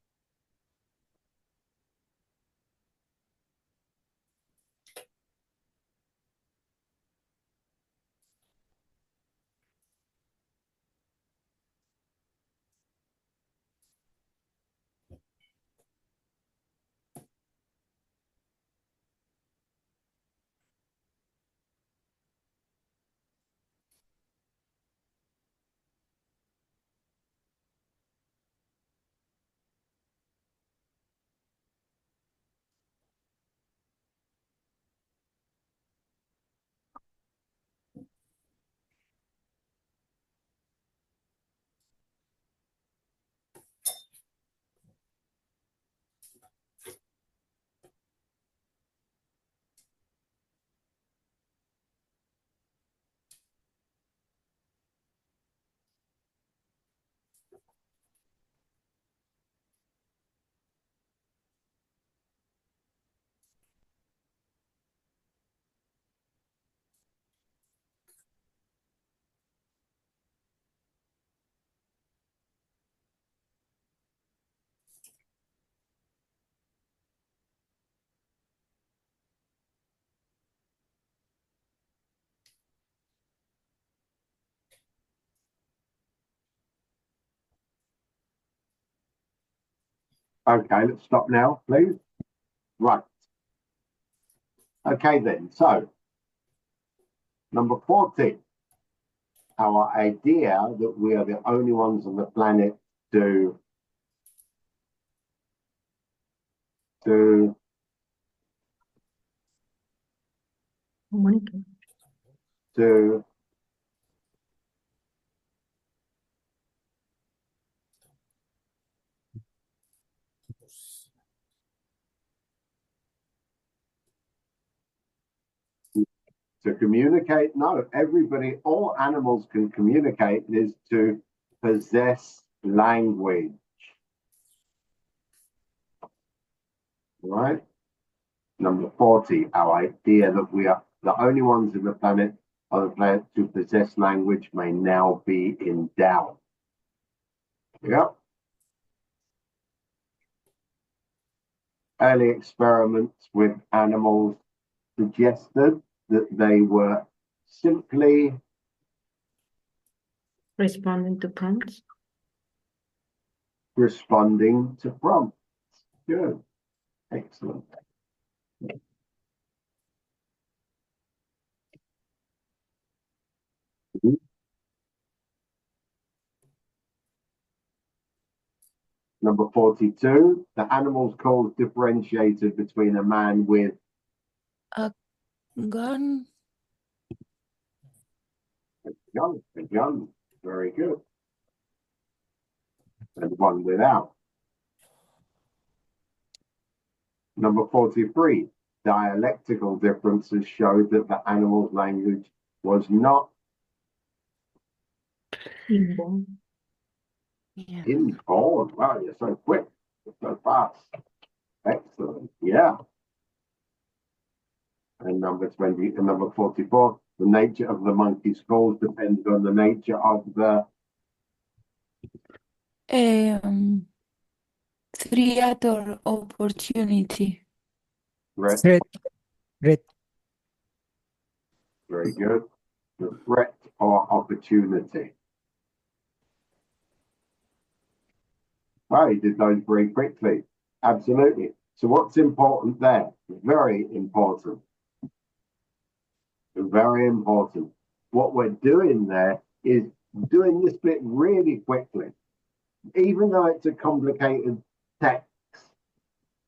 Okay, let's stop now, please. Right. Okay then, so number 14, our idea that we are the only ones on the planet to communicate. No, everybody, all animals can communicate, is to possess language. Right? Number 40, our idea that we are the only ones in the planet to possess language may now be in doubt. Yep. Early experiments with animals suggested that they were simply Responding to prompts. Responding to prompts. Good. Excellent. Number 42, the animal's calls differentiated between a man with a gun. A gun. Very good. And one without. Number 43, dialectical differences showed that the animal's language was not Inborn. Yeah. inborn. Wow, you're so quick, you're so fast. Excellent. Yeah. And number 20 and number 44, the nature of the monkey's calls depends on the nature of the Threat or opportunity. threat. Threat. Very good. The threat or opportunity. Wow, you did those very quickly. Absolutely. So what's important there? Very important. Very important. What we're doing there is doing this bit really quickly. Even though it's a complicated text,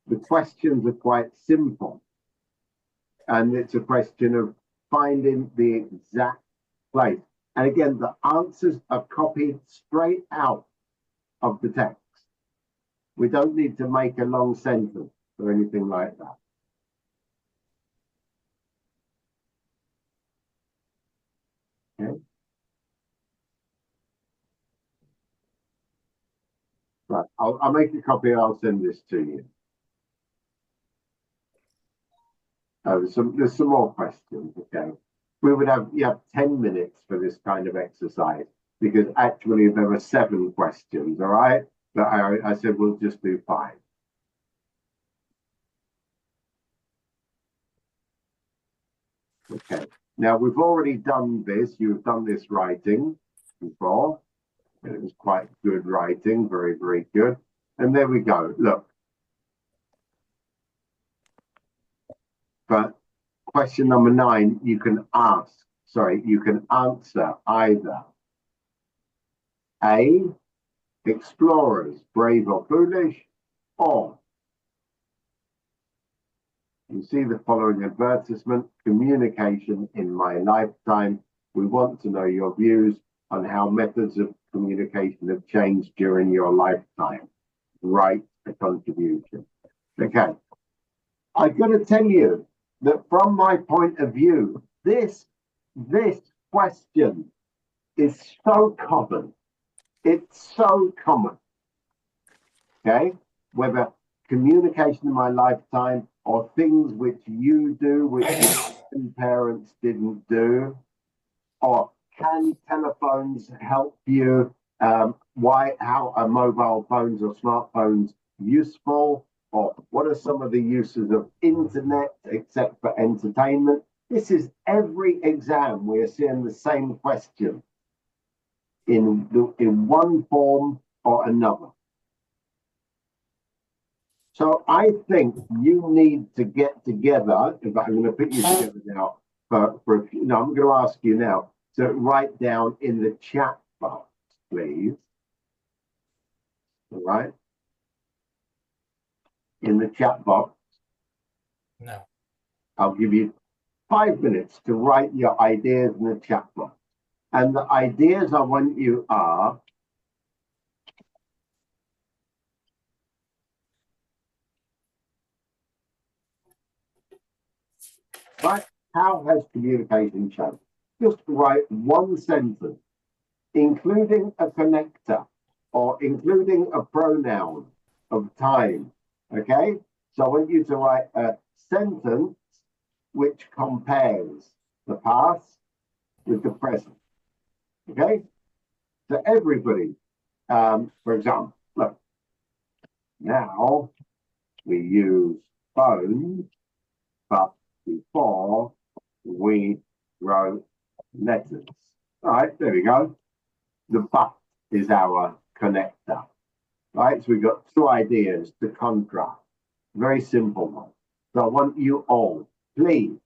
the questions are quite simple. And it's a question of finding the exact place. And again, the answers are copied straight out of the text. We don't need to make a long sentence or anything like that. Okay. Right, I'll make a copy and I'll send this to you. There's some more questions, okay. We would have 10 minutes for this kind of exercise because actually there are 7 questions, all right? But I said we'll just do 5. Okay, now we've already done this. You've done this writing before, and it was quite good writing, very, very good. And there we go, look. But question number 9, you can answer either A, explorers, brave or foolish, or you see the following advertisement, communication in my lifetime. We want to know your views on how methods of communication have changed during your lifetime. Write a contribution. Okay. I've got to tell you that from my point of view, this question is so common. It's so common. Okay? Whether communication in my lifetime or things which you do, which your parents didn't do, or can telephones help you? How are mobile phones or smartphones useful? Or what are some of the uses of internet except for entertainment? This is every exam we are seeing the same question in one form or another. So I think you need to get together. In fact, I'm going to put you together now for a few. No, I'm going to ask you now to write down in the chat box, please. All right. In the chat box. No. I'll give you 5 minutes to write your ideas in the chat box. And the ideas I want you are right. How has communication changed? Just write one sentence, including a connector or including a pronoun of time. Okay? So I want you to write a sentence which compares the past with the present. Okay? So everybody, for example, look, now we use phones, but before we wrote letters. All right, there we go. The but is our connector. Right, so we've got two ideas to contrast. Very simple one. So I want you all, please,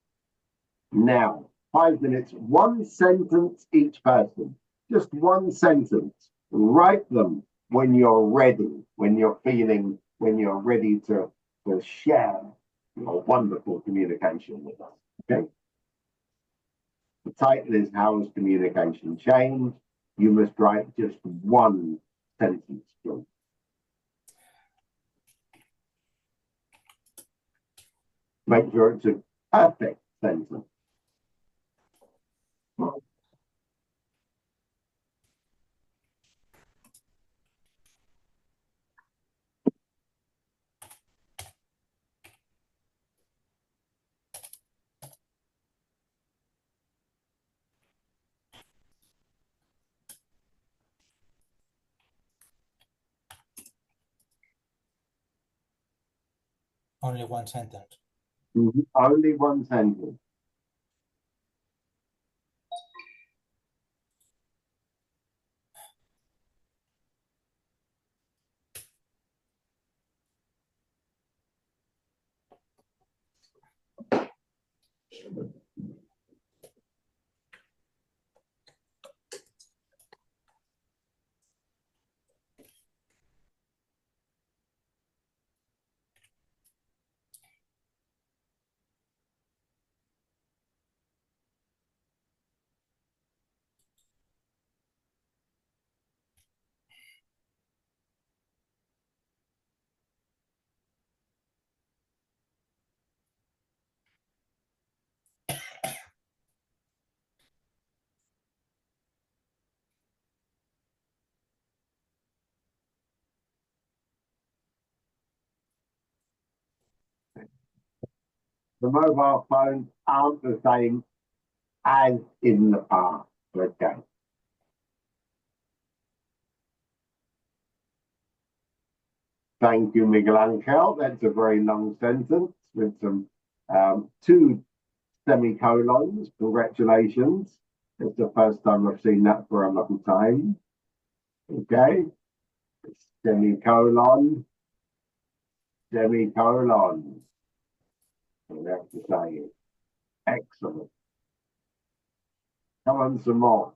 now, 5 minutes, one sentence each person, just one sentence. Write them when you're ready, when you're ready to share your wonderful communication with us. Okay? The title is How Has Communication Changed? You must write just one sentence, please. Make sure it's a perfect sentence. Only one sentence. Only one sentence. The mobile phones aren't the same as in the past. Okay. Thank you, Miguel Angel. That's a very long sentence with some two semicolons. Congratulations. It's the first time I've seen that for a long time. Okay. Semicolon. Semicolon. I have to say it. Excellent. Come on, some more.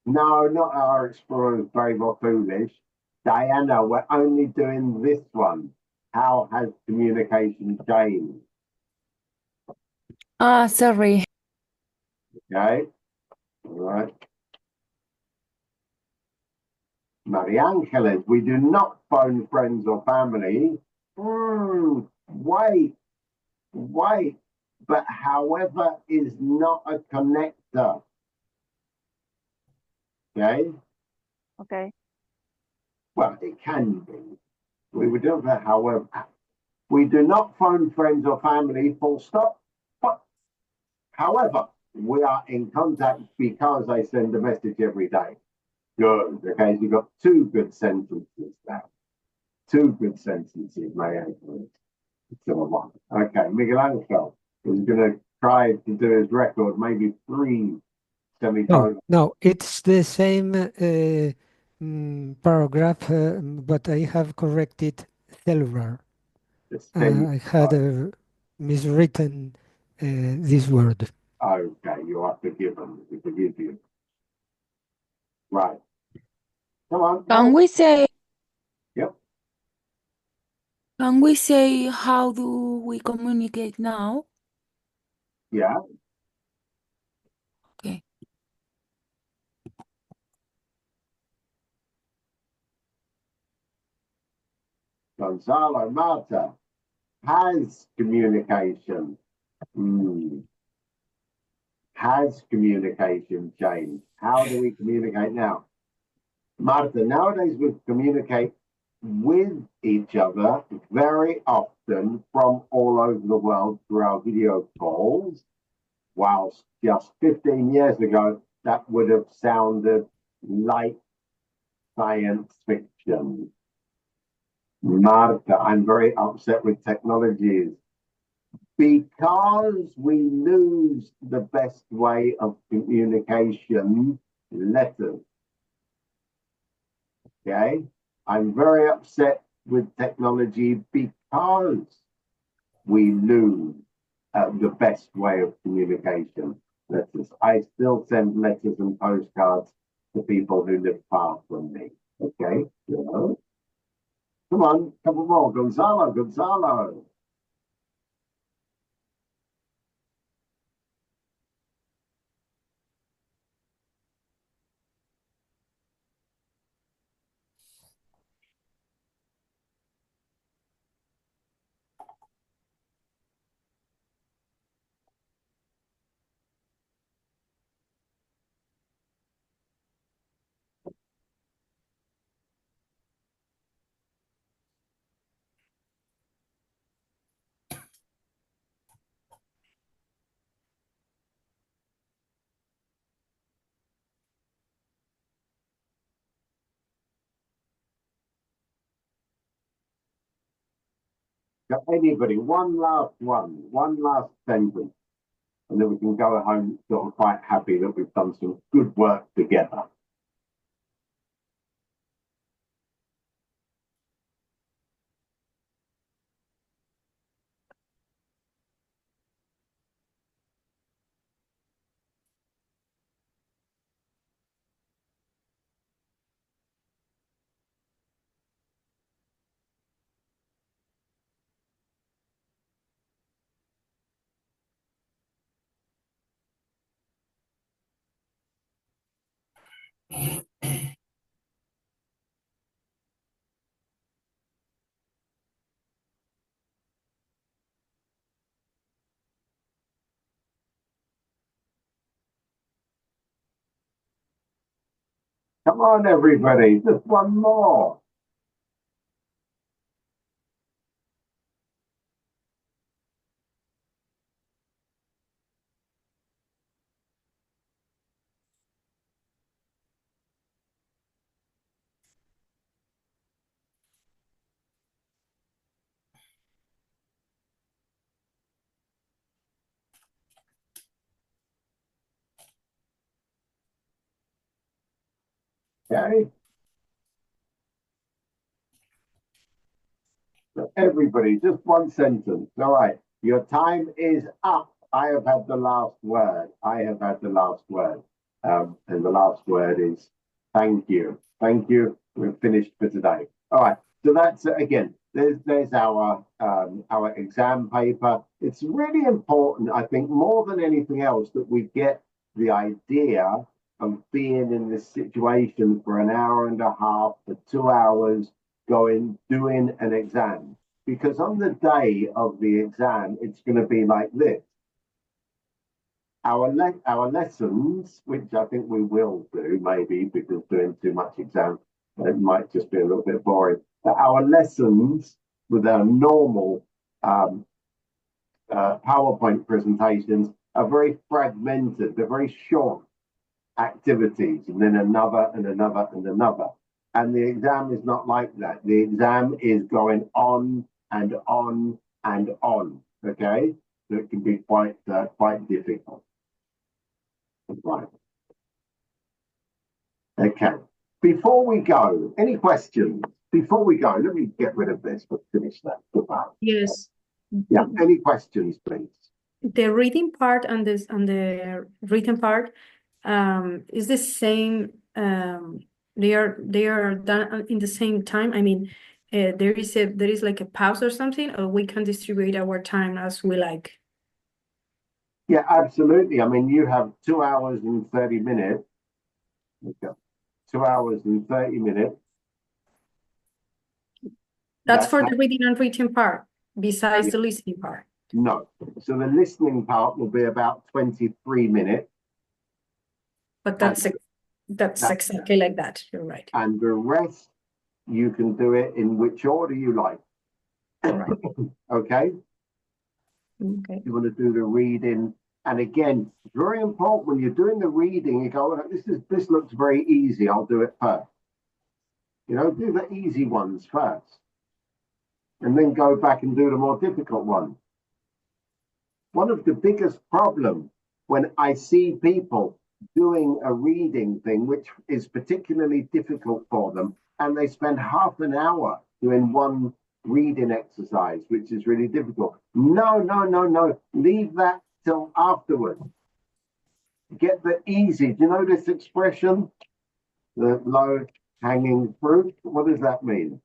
No, not our explorers, brave or foolish. Diana, we're only doing this one. How has communication changed? Ah, sorry. Okay. All right. Maria Angeles, we do not phone friends or family. Wait. But however is not a connector. Okay. Okay. Well, it can be. We would do that, however. We do not phone friends or family, full stop. But, however, we are in contact because I send a message every day. Good. Okay, so you've got two good sentences there. two good sentences may influence someone. Okay, Miguel Angel is going to try to do his record, maybe 3 semicolons. No, it's the same paragraph, but I have corrected cellular. I had miswritten this word. Okay, you are forgiven. We forgive you. Right. Come on. Can we say? Yep. Can we say how do we communicate now? Yeah. Okay. Gonzalo, Marta, has communication. Has communication changed? How do we communicate now? Marta, nowadays we communicate with each other very often from all over the world through our video calls, whilst just 15 years ago, that would have sounded like science fiction. Marta, I'm very upset with technologies because we lose the best way of communication, letters. Okay, I'm very upset with technology because we lose the best way of communication, letters. I still send letters and postcards to people who live far from me. Okay, come on, couple more. Gonzalo. Anybody, one last sentence, and then we can go home sort of quite happy that we've done some good work together. Come on, everybody, just one more. Okay. So everybody, just one sentence. All right. Your time is up. I have had the last word. And the last word is thank you. Thank you. We're finished for today. All right. So that's again. There's our exam paper. It's really important, I think, more than anything else, that we get the idea of being in this situation for an hour and a half to 2 hours, doing an exam. Because on the day of the exam, it's going to be like this. Our lessons, which I think we will do, maybe because doing too much exam, it might just be a little bit boring. But our lessons with our normal PowerPoint presentations are very fragmented. They're very short activities, and then another and another and another. And the exam is not like that. The exam is going on and on and on. Okay, so it can be quite difficult. Right. Okay. Before we go, any questions? Before we go, let me get rid of this. Let's finish that. Yes. Yeah. Any questions, please? The reading part and the written part is the same. They are done in the same time. I mean, there is like a pause or something, or we can distribute our time as we like. Yeah, absolutely. I mean, you have 2 hours and 30 minutes. Okay. 2 hours and 30 minutes. That's for the reading and written part, besides the listening part. No. So the listening part will be about 23 minutes. But that's exactly like that. You're right. And the rest, you can do it in which order you like. Right. Okay? Okay. You want to do the reading. And again, very important when you're doing the reading, you go, oh, this looks very easy. I'll do it first. You know, do the easy ones first. And then go back and do the more difficult ones. One of the biggest problems when I see people doing a reading thing, which is particularly difficult for them, and they spend half an hour doing one reading exercise, which is really difficult. No. Leave that till afterwards. Get the easy. Do you know this expression? The low-hanging fruit? What does that mean?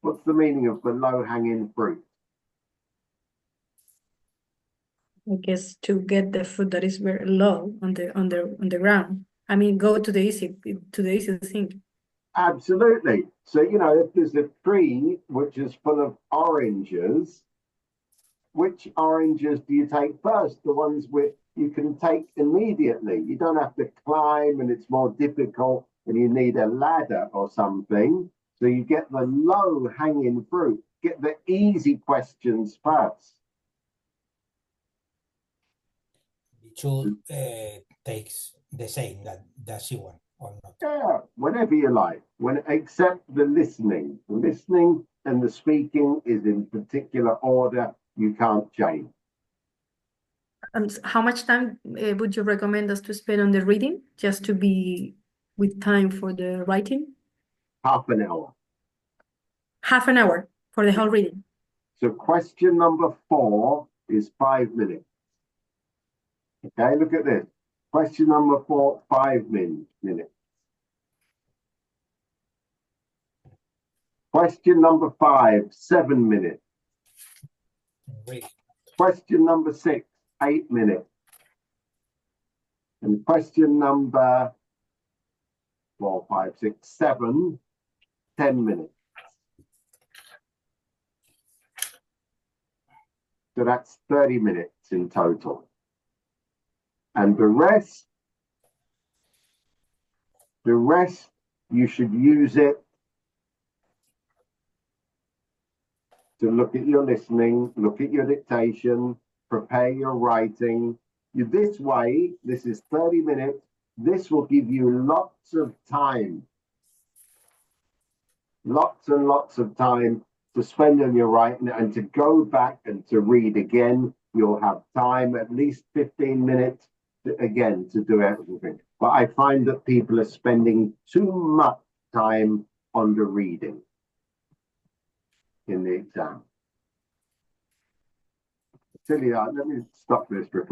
What's the meaning of the low-hanging fruit? I guess to get the food that is very low on the ground. I mean, go to the easy thing. Absolutely. So, you know, if there's a tree which is full of oranges, which oranges do you take first? The ones which you can take immediately. You don't have to climb and it's more difficult and you need a ladder or something. So you get the low-hanging fruit. Get the easy questions first. Should takes the same that she want or not? Yeah, whenever you like. Except the listening. The listening and the speaking is in particular order. You can't change. How much time would you recommend us to spend on the reading, just to be with time for the writing? Half an hour. Half an hour for the whole reading. So question number 4 is 5 minutes. Okay, look at this. Question number 4, 5 minutes. Question number 5, 7 minutes. Great. Question number 6, 8 minutes. And question number 4, 5, 6, 7, 10 minutes. So that's 30 minutes in total. And the rest, you should use it to look at your listening, look at your dictation, prepare your writing. This way, this is 30 minutes. This will give you lots of time. Lots and lots of time to spend on your writing and to go back and to read again. You'll have time, at least 15 minutes, again, to do everything. But I find that people are spending too much time on the reading in the exam. Let me stop this.